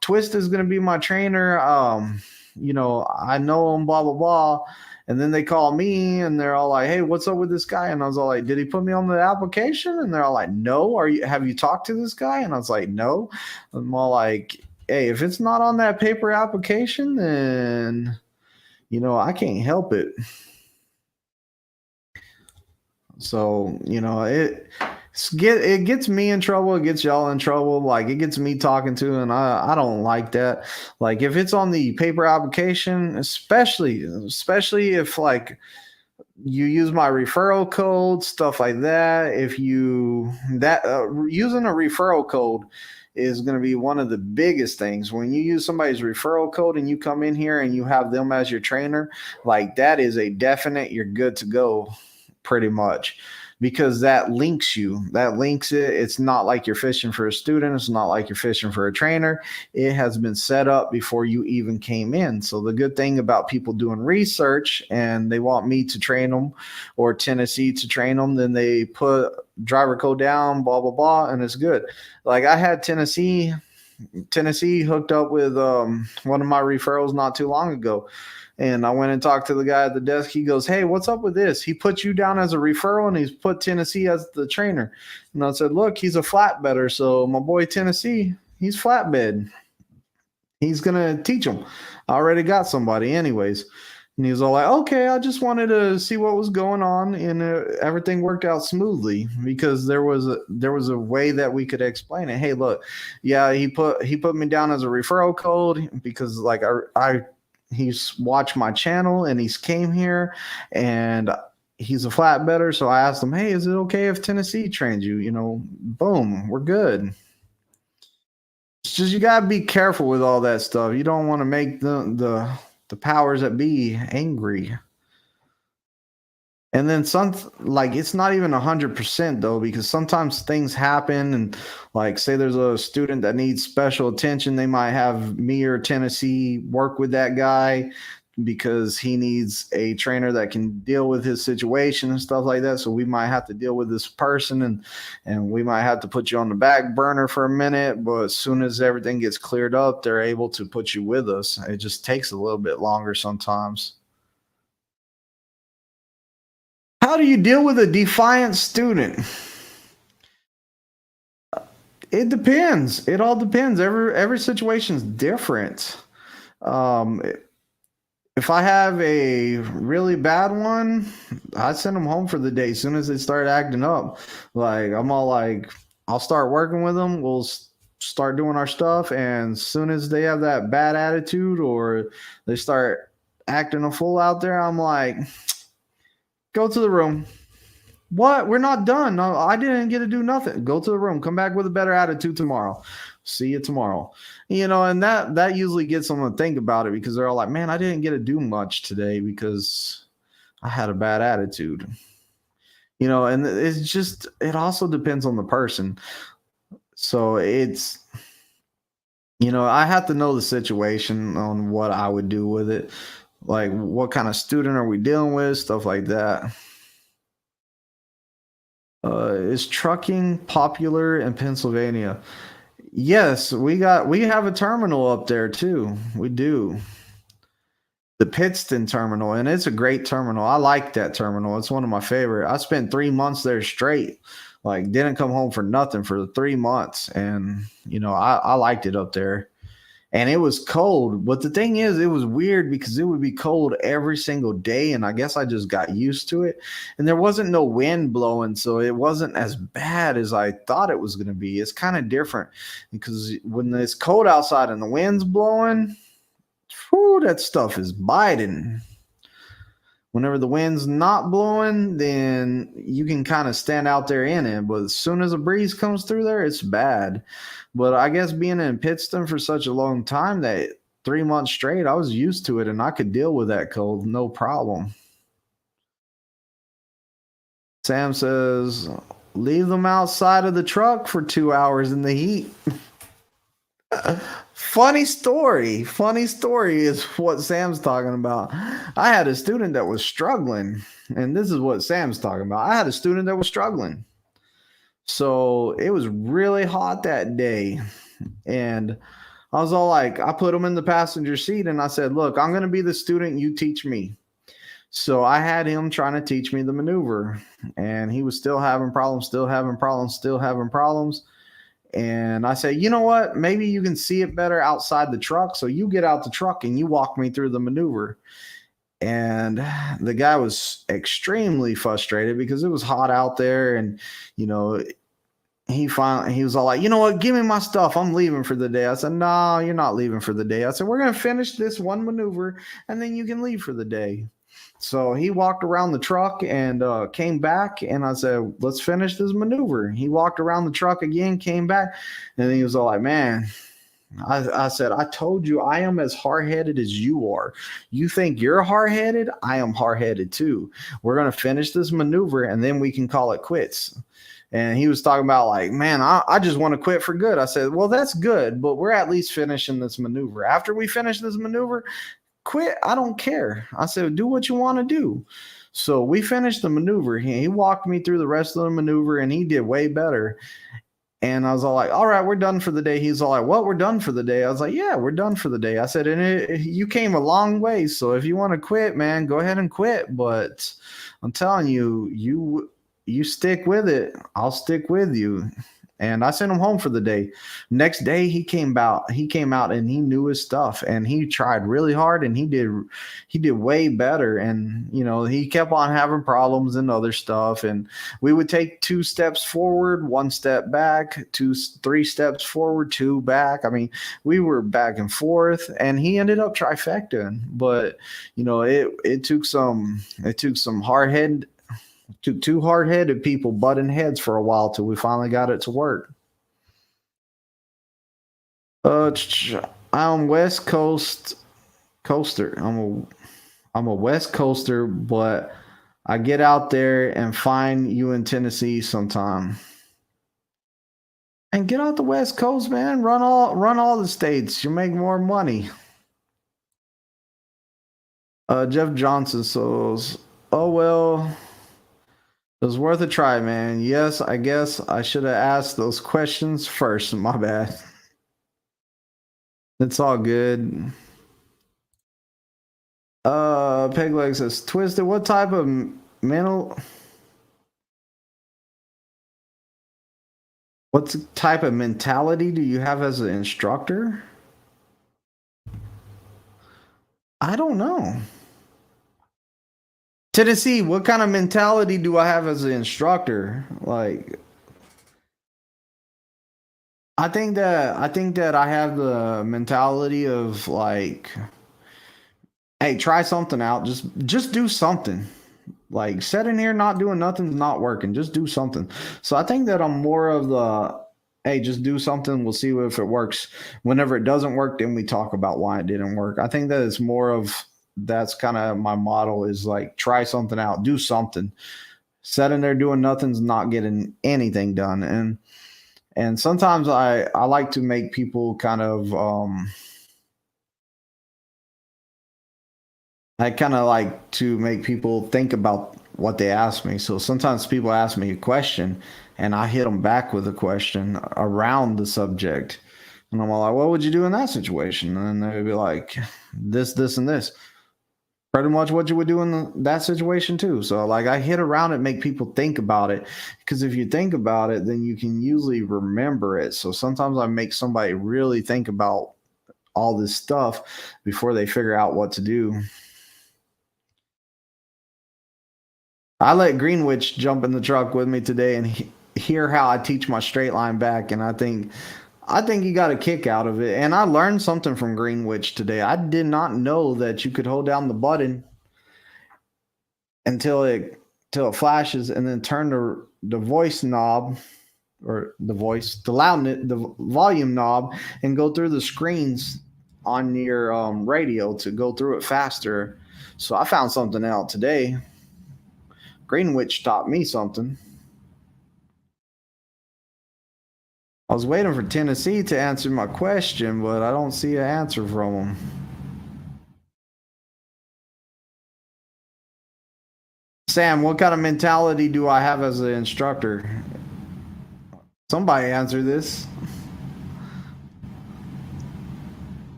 Twist is going to be my trainer. You know, I know him, blah, blah, blah. And then they call me and they're all like, hey, what's up with this guy? And I was all like, did he put me on the application? And they're all like, no. Have you talked to this guy? And I was like, no. I'm all like, hey, if it's not on that paper application, then, you know, I can't help it. So, you know, it gets me in trouble. It gets y'all in trouble. Like, it gets me talking to, and I don't like that. Like, if it's on the paper application, especially if like you use my referral code, stuff like that. If you using a referral code is going to be one of the biggest things. When you use somebody's referral code and you come in here and you have them as your trainer, like, that is a definite, you're good to go, pretty much. because that links you. That links it. It's not like you're fishing for a student. It's not like you're fishing for a trainer. It has been set up before you even came in. So the good thing about people doing research and they want me to train them or Tennessee to train them, then they put driver code down, blah, blah, blah, and it's good. Like I had Tennessee hooked up with one of my referrals not too long ago. And I went and talked to the guy at the desk. He goes, hey, what's up with this? He put you down as a referral and he's put Tennessee as the trainer. And I said, look, he's a flatbedder. So my boy Tennessee, he's flatbed. He's going to teach him. I already got somebody anyways. And he was all like, okay, I just wanted to see what was going on. And everything worked out smoothly because there was a way that we could explain it. Hey, look, yeah, he put me down as a referral code because like he's watched my channel and he's came here and he's a flatbedder. So I asked him, hey, is it okay if Tennessee trains you? You know, boom, we're good. It's just you gotta be careful with all that stuff. You don't want to make the powers that be angry. And then like it's not even 100% though, because sometimes things happen and like say there's a student that needs special attention. They might have me or Tennessee work with that guy because he needs a trainer that can deal with his situation and stuff like that. So we might have to deal with this person and we might have to put you on the back burner for a minute. But as soon as everything gets cleared up, they're able to put you with us. It just takes a little bit longer sometimes. How do you deal with a defiant student? It depends. It all depends. Every situation is different. If I have a really bad one, I send them home for the day as soon as they start acting up. Like I'm all like, I'll start working with them. We'll start doing our stuff, and as soon as they have that bad attitude or they start acting a fool out there, I'm like, go to the room. What? We're not done. No, I didn't get to do nothing. Go to the room. Come back with a better attitude tomorrow. See you tomorrow. You know, and that usually gets them to think about it because they're all like, man, I didn't get to do much today because I had a bad attitude. You know, and it's just, it also depends on the person. So it's, you know, I have to know the situation on what I would do with it. Like, what kind of student are we dealing with? Stuff like that. Is trucking popular in Pennsylvania? Yes, we have a terminal up there too. We do. The Pittston Terminal, and it's a great terminal. I like that terminal. It's one of my favorite. I spent 3 months there straight. Like, didn't come home for nothing for 3 months. And, you know, I liked it up there. And it was cold. But the thing is, it was weird because it would be cold every single day. And I guess I just got used to it. And there wasn't no wind blowing. So it wasn't as bad as I thought it was going to be. It's kind of different because when it's cold outside and the wind's blowing, whew, that stuff is biting. Whenever the wind's not blowing, then you can kind of stand out there in it. But as soon as a breeze comes through there, it's bad. But I guess being in Pittston for such a long time, that 3 months straight, I was used to it and I could deal with that cold, no problem. Sam says, leave them outside of the truck for 2 hours in the heat. Funny story is what Sam's talking about. I had a student that was struggling, and this is what Sam's talking about. I had a student that was struggling. So it was really hot that day, and I was all like, I put him in the passenger seat and I said, look, I'm going to be the student, you teach me. So I had him trying to teach me the maneuver, and he was still having problems. And I said, you know what? Maybe you can see it better outside the truck. So you get out the truck and you walk me through the maneuver. And the guy was extremely frustrated because it was hot out there. And, you know, he was all like, you know what? Give me my stuff. I'm leaving for the day. I said, no, you're not leaving for the day. I said, we're going to finish this one maneuver and then you can leave for the day. So he walked around the truck and came back, and I said, let's finish this maneuver. He walked around the truck again, came back, and he was all like, man, I said, I told you I am as hard-headed as you are. You think you're hard-headed? I am hard-headed too. We're going to finish this maneuver and then we can call it quits. And he was talking about like, man, I just want to quit for good. I said, well, that's good, but we're at least finishing this maneuver. After we finish this maneuver, quit. I don't care. I said, do what you want to do. So we finished the maneuver. He walked me through the rest of the maneuver and he did way better. And I was all like, all right, we're done for the day. He's all like, well, we're done for the day. I was like, yeah, we're done for the day. I said, and you came a long way. So if you want to quit, man, go ahead and quit. But I'm telling you, you stick with it. I'll stick with you. And I sent him home for the day. Next day he came out and he knew his stuff and he tried really hard and he did way better. And he kept on having problems and other stuff. And we would take 2 steps forward, 1 step back, 3 steps forward, 2 back. I mean, we were back and forth and he ended up trifecting. But it took some hard-headed. Took 2 hard-headed people butting heads for a while till we finally got it to work. I'm West Coast coaster. I'm a West Coaster, but I get out there and find you in Tennessee sometime. And get out the West Coast, man. Run all the states. You make more money. Jeff Johnson says, oh well. It was worth a try, man. Yes, I guess I should have asked those questions first. My bad. It's all good. Pegleg says, Twisted, what type of mentality do you have as an instructor? I don't know. Tennessee, what kind of mentality do I have as an instructor? Like, I think that I have the mentality of like, hey, try something out. Just do something. Like, sitting here not doing nothing's not working. Just do something. So I think that I'm more of the, hey, just do something. We'll see if it works. Whenever it doesn't work, then we talk about why it didn't work. I think that it's more of, that's kind of my model, is like, try something out, do something. Sitting there doing nothing's not getting anything done. And sometimes I like to make people kind of I kind of like to make people think about what they ask me. So sometimes people ask me a question and I hit them back with a question around the subject. And I'm all like, what would you do in that situation? And they'd be like, this, and this. Pretty much what you would do in that situation too. So like, I hit around it, make people think about it, because if you think about it, then you can usually remember it. So sometimes I make somebody really think about all this stuff before they figure out what to do. I let Greenwich jump in the truck with me today and hear how I teach my straight line back, and I think he got a kick out of it. And I learned something from Greenwich today. I did not know that you could hold down the button until it flashes, and then turn the voice knob, or the volume knob, and go through the screens on your radio to go through it faster. So I found something out today. Greenwich taught me something. I was waiting for Tennessee to answer my question, but I don't see an answer from him. Sam, what kind of mentality do I have as an instructor? Somebody answer this.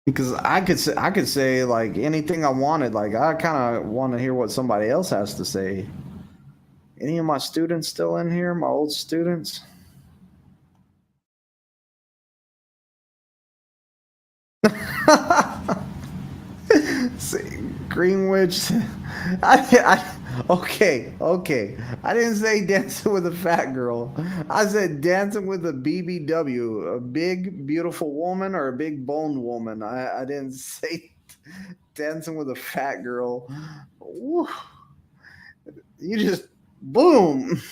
Because I could say like anything I wanted. Like, I kind of want to hear what somebody else has to say. Any of my students still in here? My old students? See, Greenwich. Okay. I didn't say dancing with a fat girl. I said dancing with a BBW, a big, beautiful woman, or a big boned woman. I didn't say dancing with a fat girl. Woo. You just, boom.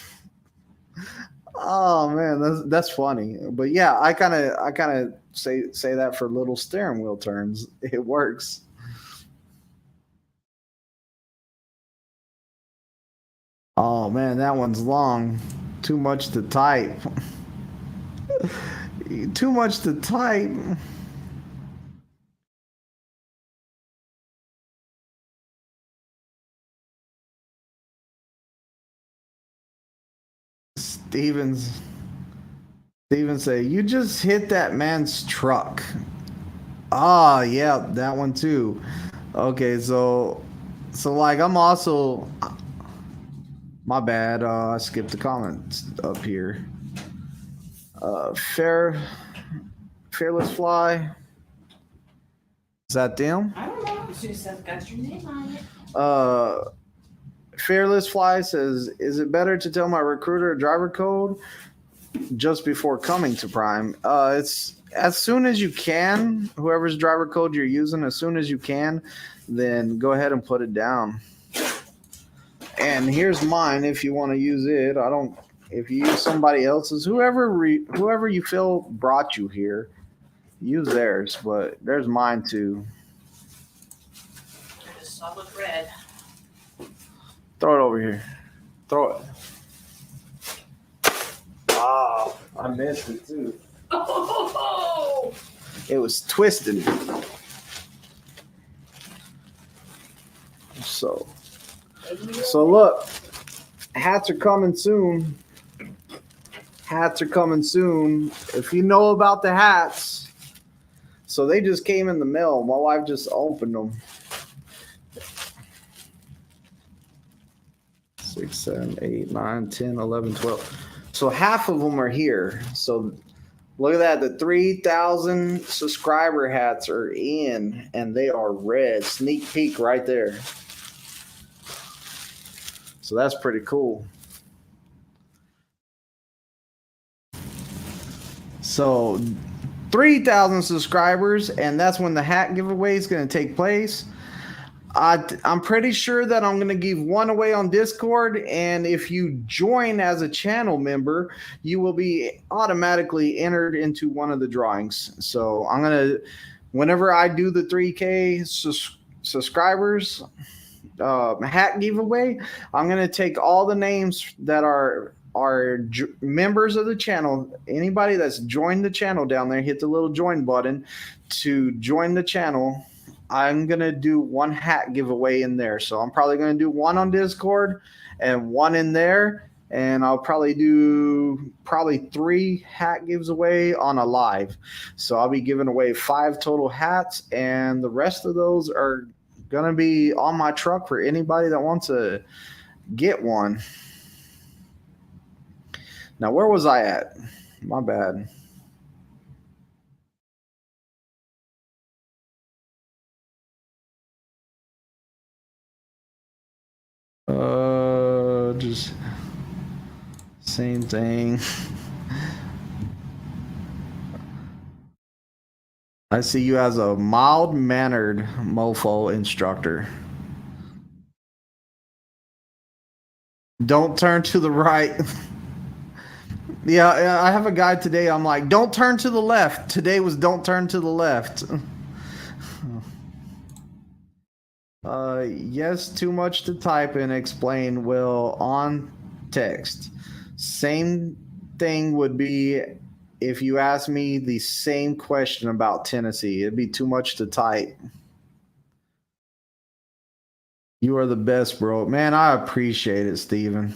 Oh man, that's funny. But yeah, I kind of say that for little steering wheel turns. It works. Oh man, that one's long. Too much to type. Too much to type. Stevens say, you just hit that man's truck. Ah, yeah, that one too. Okay, so like I'm also my bad. I skipped the comments up here. Fair Fearless Fly. Is that them? I don't know. She just got your name on it. Fearless Fly says, is it better to tell my recruiter a driver code just before coming to Prime? It's as soon as you can, whoever's driver code you're using, as soon as you can, then go ahead and put it down. And here's mine if you want to use it. If you use somebody else's, whoever you feel brought you here, use theirs, but there's mine too. It's solid red. Throw it over here. Throw it. Oh, I missed it too. Oh! It was twisted. So look, hats are coming soon. Hats are coming soon. If you know about the hats, so they just came in the mail. My wife just opened them. 6, 7, 8, 9, 10, 11, 12. So half of them are here. So look at that. The 3,000 subscriber hats are in, and they are red. Sneak peek right there. So that's pretty cool. So 3,000 subscribers, and that's when the hat giveaway is going to take place. I'm pretty sure that I'm going to give one away on Discord, and if you join as a channel member, you will be automatically entered into one of the drawings. So I'm going to, whenever I do the 3K subscribers hat giveaway, I'm going to take all the names that are members of the channel. Anybody that's joined the channel down there, hit the little join button to join the channel. I'm going to do one hat giveaway in there. So I'm probably going to do one on Discord and one in there. And I'll probably do 3 hat gives away on a live. So I'll be giving away 5 total hats. And the rest of those are going to be on my truck for anybody that wants to get one. Now, where was I at? My bad. Just same thing. I see you as a mild-mannered mofo instructor. Don't turn to the right. Yeah, I have a guy today. I'm like, don't turn to the left. Today was don't turn to the left. Yes, too much to type and explain. Will on text. Same thing would be if you ask me the same question about Tennessee. It'd be too much to type. You are the best, bro. Man, I appreciate it, Steven.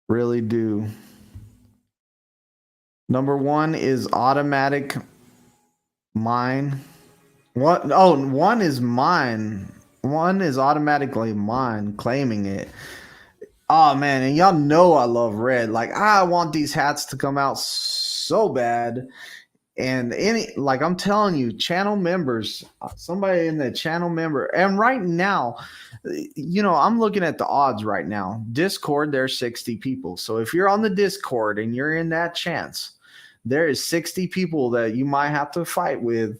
Really do. Number 1 is automatic mine. What? Oh, 1 is mine. 1 is automatically mine, claiming it. Oh man, and y'all know I love red. Like I want these hats to come out so bad. And I'm telling you, channel members, somebody in the channel member, and right now, I'm looking at the odds right now. Discord, there's 60 people. So if you're on the Discord and you're in that chance, there is 60 people that you might have to fight with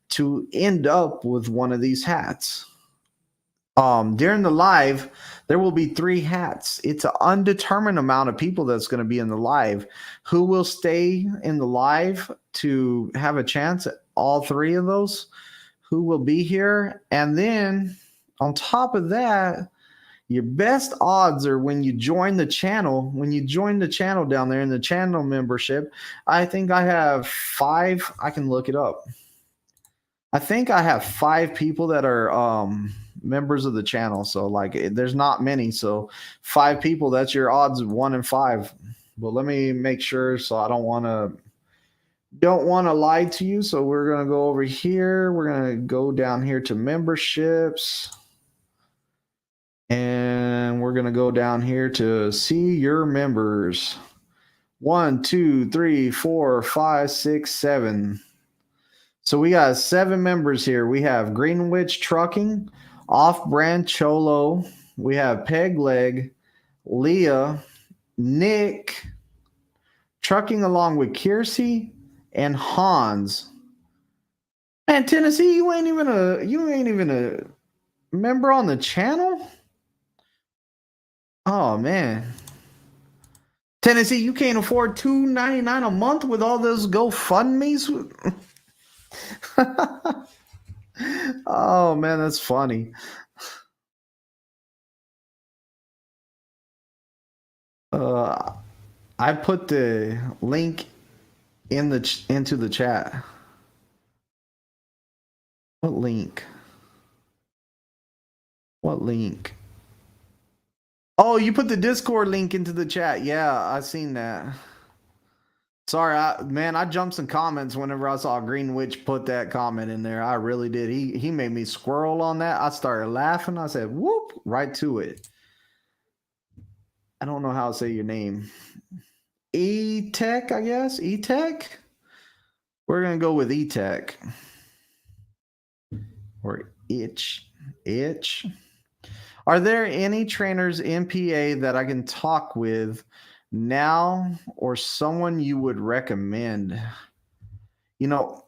to end up with one of these hats. During the live, there will be 3 hats. It's an undetermined amount of people that's going to be in the live. Who will stay in the live to have a chance at all 3 of those? Who will be here? And then on top of that, your best odds are when you join the channel. When you join the channel down there in the channel membership, I think I have 5. I can look it up. I think I have 5 people that are members of the channel. So like there's not many. So 5 people, that's your odds of 1 in 5. But let me make sure, so I don't want to lie to you. So we're going to go over here. We're going to go down here to memberships. And we're going to go down here to see your members. 1, 2, 3, 4, 5, 6, 7. So we got 7 members here. We have Greenwich Trucking, Off-Brand Cholo. We have Peg Leg, Leah, Nick, Trucking along with Kiersey and Hans. Man, Tennessee, you ain't even a member on the channel? Oh man. Tennessee, you can't afford $2.99 a month with all those GoFundMe's? Oh man, that's funny. I put the link into the chat. What link? What link? Oh, you put the Discord link into the chat. Yeah, I seen that. Sorry, I jumped some comments whenever I saw Greenwich put that comment in there. I really did. He made me squirrel on that. I started laughing. I said, whoop, right to it. I don't know how to say your name. E-Tech, I guess? E-Tech? We're going to go with E-Tech. Or Itch. Are there any trainers in PA that I can talk with now or someone you would recommend? You know,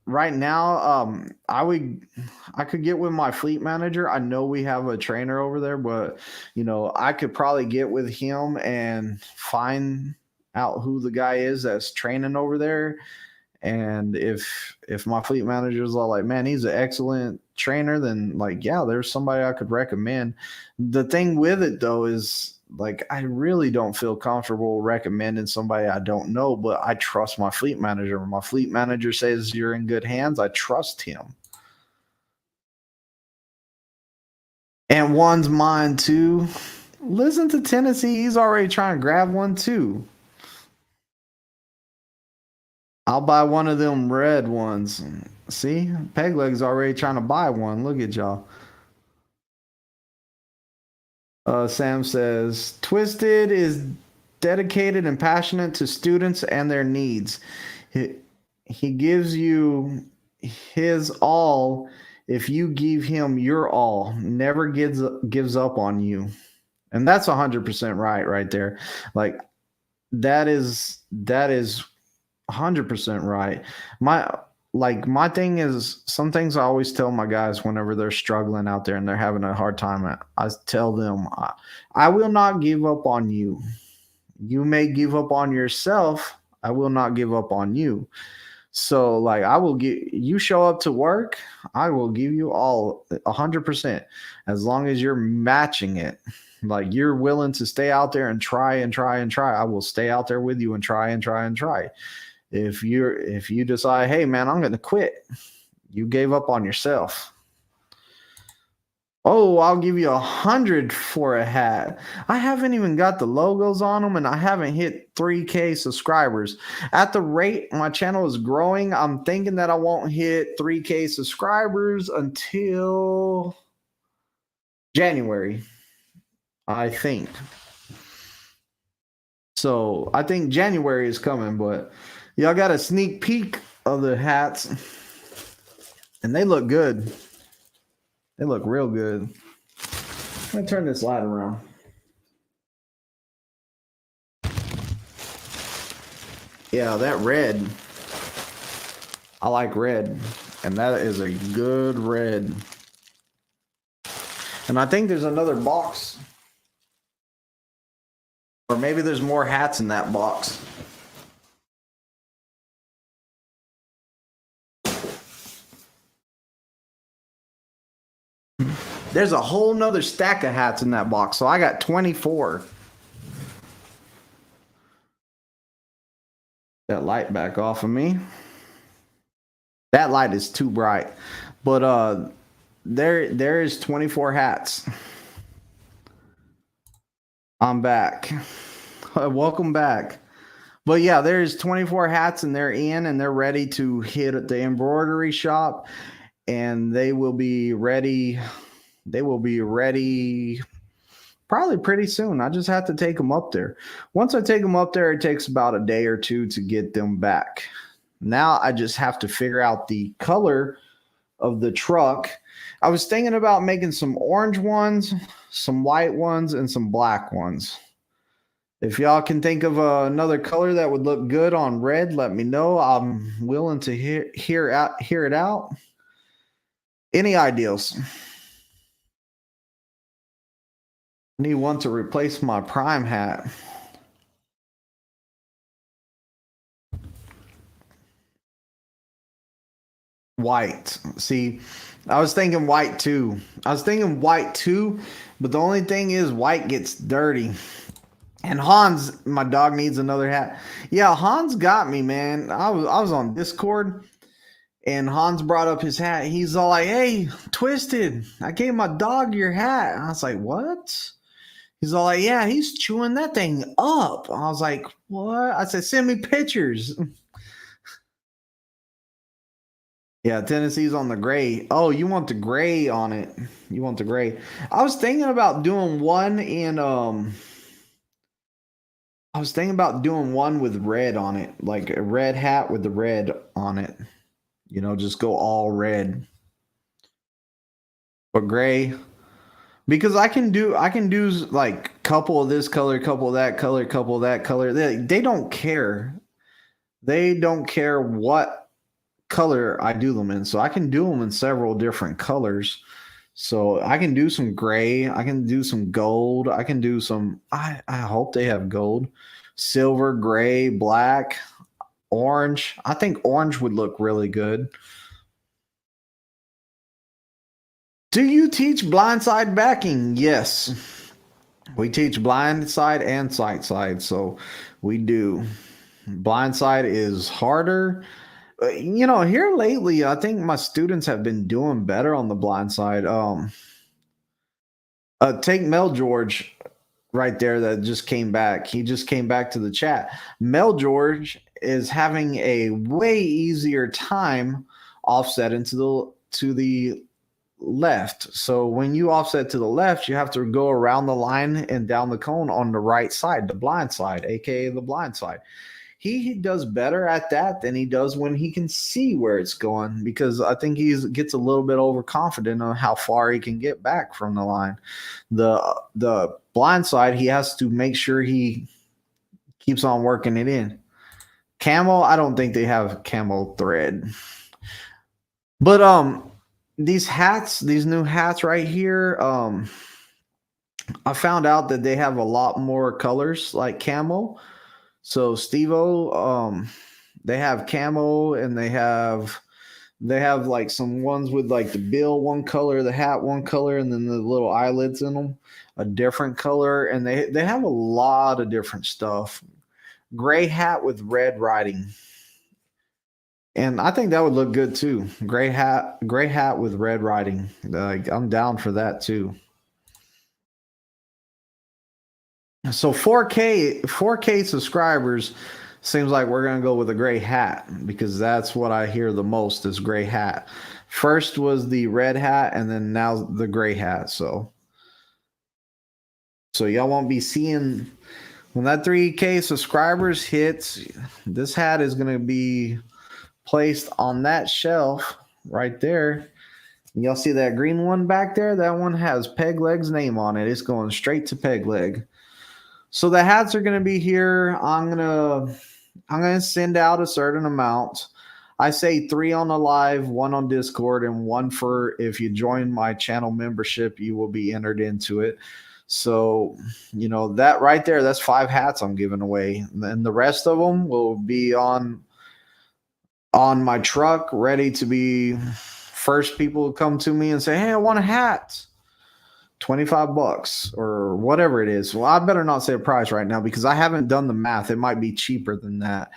right now, I could get with my fleet manager. I know we have a trainer over there, but you know, I could probably get with him and find out who the guy is that's training over there. And if my fleet manager is all like, man, he's an excellent trainer, then like, yeah, there's somebody I could recommend. The thing with it though is like, I really don't feel comfortable recommending somebody I don't know, but I trust my fleet manager. When my fleet manager says you're in good hands, I trust him. And one's mine too. Listen to Tennessee. He's already trying to grab one too. I'll buy one of them red ones. See, Pegleg's already trying to buy one. Look at y'all. Sam says, Twisted is dedicated and passionate to students and their needs. He gives you his all if you give him your all. Never gives up on you. And that's 100% right there. Like that is 100% right. My thing is, some things I always tell my guys whenever they're struggling out there and they're having a hard time, I tell them, I will not give up on you. You may give up on yourself. I will not give up on you. So like, I will you show up to work, I will give you all 100%, as long as you're matching it. Like you're willing to stay out there and try. I will stay out there with you and try. If you decide, hey man, I'm going to quit, you gave up on yourself. Oh, I'll give you 100 for a hat. I haven't even got the logos on them, and I haven't hit 3K subscribers. At the rate my channel is growing, I'm thinking that I won't hit 3K subscribers until January, I think. So I think January is coming, but y'all got a sneak peek of the hats, and they look good. They look real good. I'm going to turn this light around. Yeah, that red. I like red, and that is a good red. And I think there's another box. Or maybe there's more hats in that box. There's a whole nother stack of hats in that box. So I got 24. That light back off of me. That light is too bright. But there is 24 hats. I'm back. Welcome back. But yeah, there's 24 hats and they're in and they're ready to hit the embroidery shop, and they will be ready. They will be ready probably pretty soon. I just have to take them up there. Once I take them up there, it takes about a day or two to get them back. Now I just have to figure out the color of the truck. I was thinking about making some orange ones, some white ones, and some black ones. If y'all can think of another color that would look good on red, let me know. I'm willing to hear it out. Any ideas? I need one to replace my prime hat. White. See, I was thinking white too. But the only thing is white gets dirty. And Hans, my dog, needs another hat. Yeah, Hans got me, man. I was on Discord, and Hans brought up his hat. He's all like, "Hey, Twisted, I gave my dog your hat." And I was like, "What?" He's all like, "Yeah, he's chewing that thing up." I was like, "What?" I said, "Send me pictures." Yeah, Tennessee's on the gray. Oh, you want the gray on it. You want the gray. I was thinking about doing one with red on it, like a red hat with the red on it. You know, just go all red. But gray. Because I can do like couple of this color, couple of that color, couple of that color. They don't care. They don't care what color I do them in. So I can do them in several different colors. So I can do some gray. I can do some gold. I can do some, I hope they have gold, silver, gray, black, orange. I think orange would look really good. Do you teach blindside backing? Yes. We teach blindside and sight side. So we do. Blindside is harder. You know, here lately, I think my students have been doing better on the blind side. Take Mel George right there that just came back. He just came back to the chat. Mel George is having a way easier time offsetting to the left. So when you offset to the left, you have to go around the line and down the cone on the right side, the blind side, aka the blind side. He does better at that than he does when he can see where it's going, because I think he gets a little bit overconfident on how far he can get back from the line. The blind side, he has to make sure he keeps on working it in. Camo, I don't think they have camo thread. But these hats, these new hats right here, I found out that they have a lot more colors like camo. So Steve-O, they have camo, and they have like some ones with like the bill one color, the hat one color, and then the little eyelids in them a different color, and they have a lot of different stuff. Gray hat with red writing, and I think that would look good too. Gray hat with red writing. Like, I'm down for that too. So 4K subscribers, seems like we're going to go with a gray hat, because that's what I hear the most is gray hat. First was the red hat, and then now the gray hat. So y'all won't be seeing, when that 3K subscribers hits, this hat is going to be placed on that shelf right there. Y'all see that green one back there? That one has Peg Leg's name on it. It's going straight to Peg Leg. So the hats are going to be here. I'm going to send out a certain amount. I say 3 on the live, 1 on Discord, and 1 for if you join my channel membership, you will be entered into it. So, you know, that right there, that's 5 hats I'm giving away. And the rest of them will be on my truck, ready to be first people to come to me and say, "Hey, I want a hat." $25 or whatever it is. Well, I better not say a price right now because I haven't done the math. It might be cheaper than that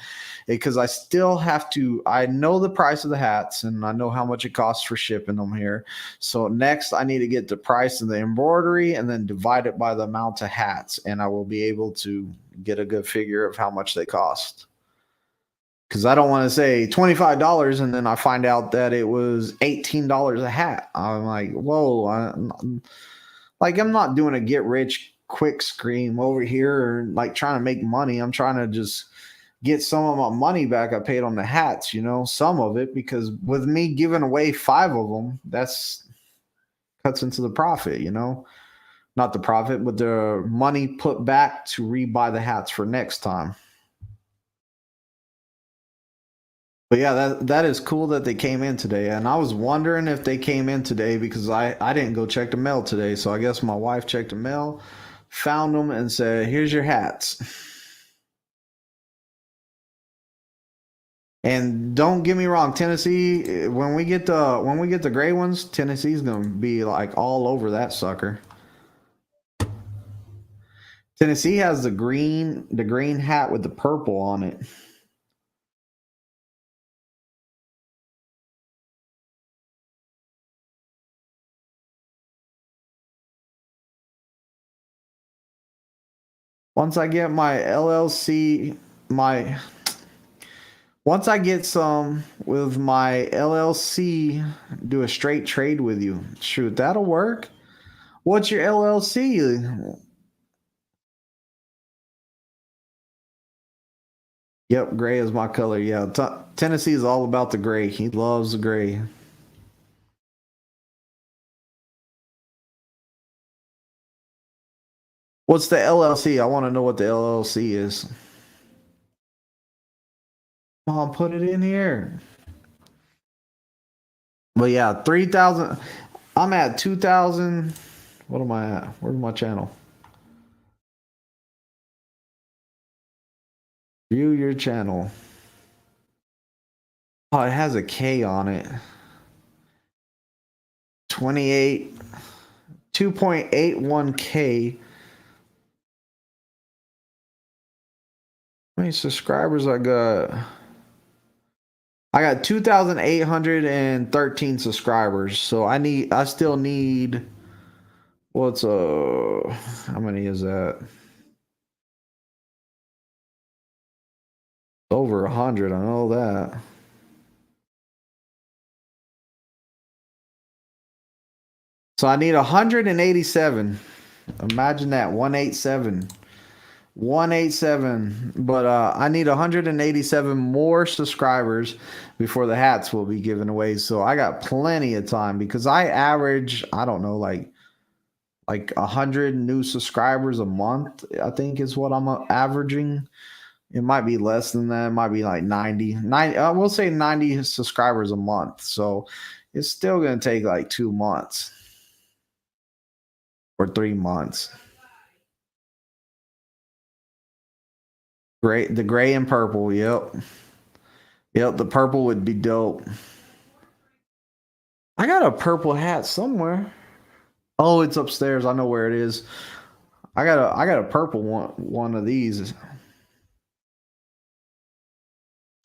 because I still have to. I know the price of the hats and I know how much it costs for shipping them here. So next I need to get the price of the embroidery and then divide it by the amount of hats, and I will be able to get a good figure of how much they cost. Because I don't want to say $25 and then I find out that it was $18 a hat. I'm like, whoa. I'm not doing a get rich quick scheme over here or like trying to make money. I'm trying to just get some of my money back I paid on the hats, you know, some of it, because with me giving away 5 of them, that's cuts into the profit, you know, not the profit, but the money put back to rebuy the hats for next time. But yeah, that is cool that they came in today. And I was wondering if they came in today because I didn't go check the mail today. So I guess my wife checked the mail, found them, and said, "Here's your hats." And don't get me wrong, Tennessee, when we get the gray ones, Tennessee's gonna be like all over that sucker. Tennessee has the green hat with the purple on it. Once I get my LLC, once I get some with my LLC, do a straight trade with you. Shoot, that'll work. What's your LLC? Yep, gray is my color. Yeah, Tennessee is all about the gray. He loves the gray. What's the LLC? I want to know what the LLC is. Mom, put it in here. But yeah, 3,000. I'm at 2,000. What am I at? Where's my channel? View your channel. Oh, it has a K on it. 28, 2.81K. How many subscribers I got? I got 2,813 subscribers. So I still need, how many is that? Over 100, I know that. So I need 187. Imagine that, 187. 187. But I need 187 more subscribers before the hats will be given away. So I got plenty of time because I average, I don't know, like 100 new subscribers a month, I think is what I'm averaging. It might be less than that. It might be like 90. We'll say 90 subscribers a month. So it's still going to take like 2 months or 3 months. The gray and purple. Yep. The purple would be dope. I got a purple hat somewhere. Oh, it's upstairs. I know where it is. I got a purple one of these.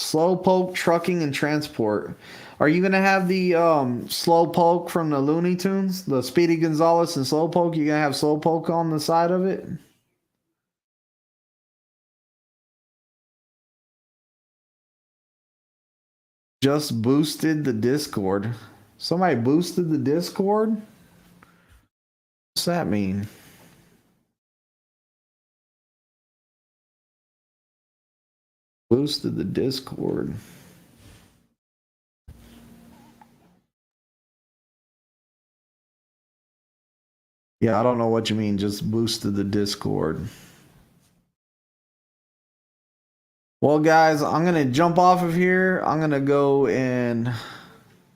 Slowpoke Trucking and Transport. Are you gonna have the Slowpoke from the Looney Tunes, the Speedy Gonzales and Slowpoke? You gonna have Slowpoke on the side of it? Just boosted the Discord. Somebody boosted the Discord? What's that mean? Boosted the Discord. Yeah, I don't know what you mean. Just boosted the Discord. Well, guys, I'm gonna jump off of here. I'm gonna go and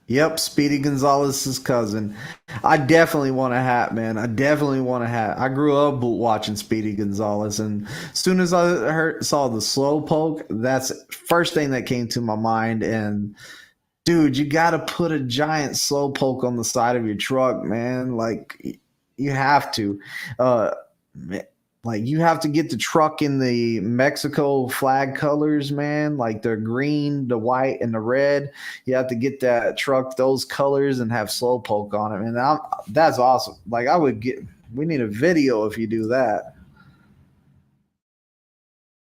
yep, Speedy Gonzalez's cousin. I definitely want a hat, man. I definitely want a hat. I grew up watching Speedy Gonzalez, and as soon as I saw the slow poke, that's first thing that came to my mind. And dude, you got to put a giant slow poke on the side of your truck, man. Like you have to. Uh, like you have to get the truck in the Mexico flag colors, man. Like the green, the white, and the red. You have to get that truck those colors and have slow poke on it, man. That's awesome. Like I would get. We need a video if you do that.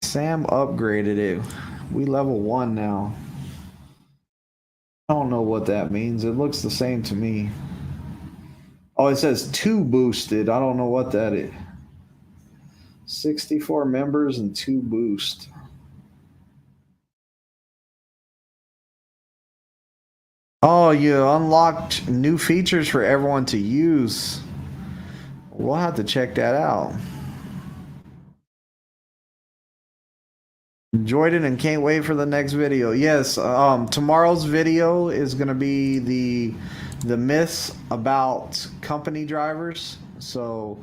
Sam upgraded it. We level 1 now. I don't know what that means. It looks the same to me. Oh, it says 2 boosted. I don't know what that is. 64 members and 2 boost. Oh, you unlocked new features for everyone to use. We'll have to check that out. Enjoyed it and can't wait for the next video. Yes, tomorrow's video is going to be the myths about company drivers. So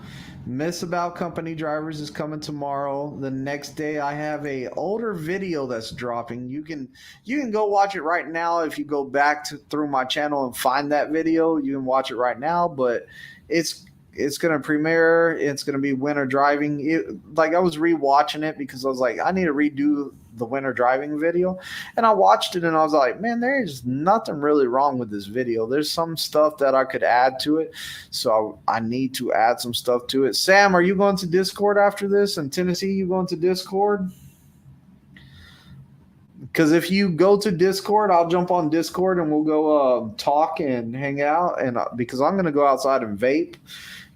myths about company drivers is coming tomorrow. The next day I have a older video that's dropping. You can go watch it right now. If you go back through my channel and find that video, you can watch it right now, but it's going to premiere. It's going to be winter driving. Like I was rewatching it because I was like, I need to redo the winter driving video. And I watched it and I was like, man, there is nothing really wrong with this video. There's some stuff that I could add to it. So I need to add some stuff to it. Sam, are you going to Discord after this? And Tennessee, you going to Discord? Because if you go to Discord, I'll jump on Discord and we'll go talk and hang out. And because I'm going to go outside and vape.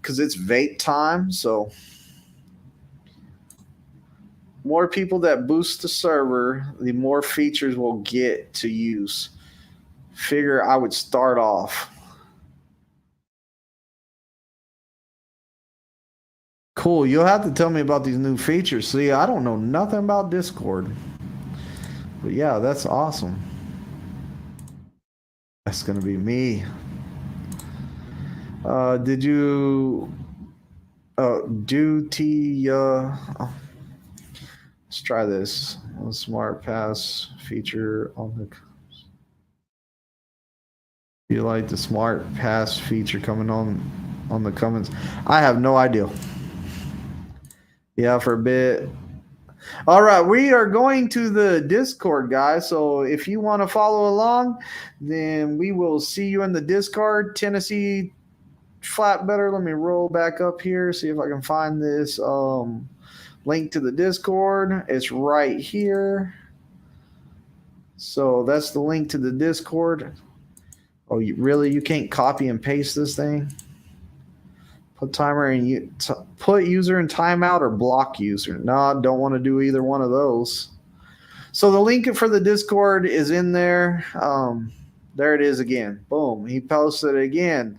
Because it's vape time, so more people that boost the server, the more features we'll get to use. Figure I would start off. Cool, you'll have to tell me about these new features. See, I don't know nothing about Discord. But yeah, that's awesome. That's going to be me. Did you let's try this. A smart pass feature on the. You like the smart pass feature coming on the comments? I have no idea. Yeah, for a bit. All right, we are going to the Discord, guys. So if you want to follow along, then we will see you in the Discord. Tennessee flat better. Let me roll back up here, see if I can find this link to the Discord. It's right here. So that's the link to the Discord. Oh, you can't copy and paste this thing? Put timer and put user in timeout or block user. No, I don't want to do either one of those. So the link for the Discord is in there. There it is again. Boom. He posted it again.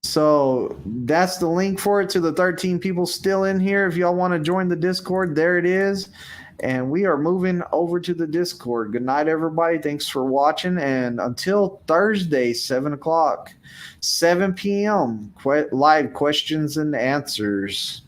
So that's the link for it to the 13 people still in here. If y'all want to join the Discord, there it is. And we are moving over to the Discord. Good night, everybody. Thanks for watching. And until Thursday, 7 o'clock, 7 p.m., live questions and answers.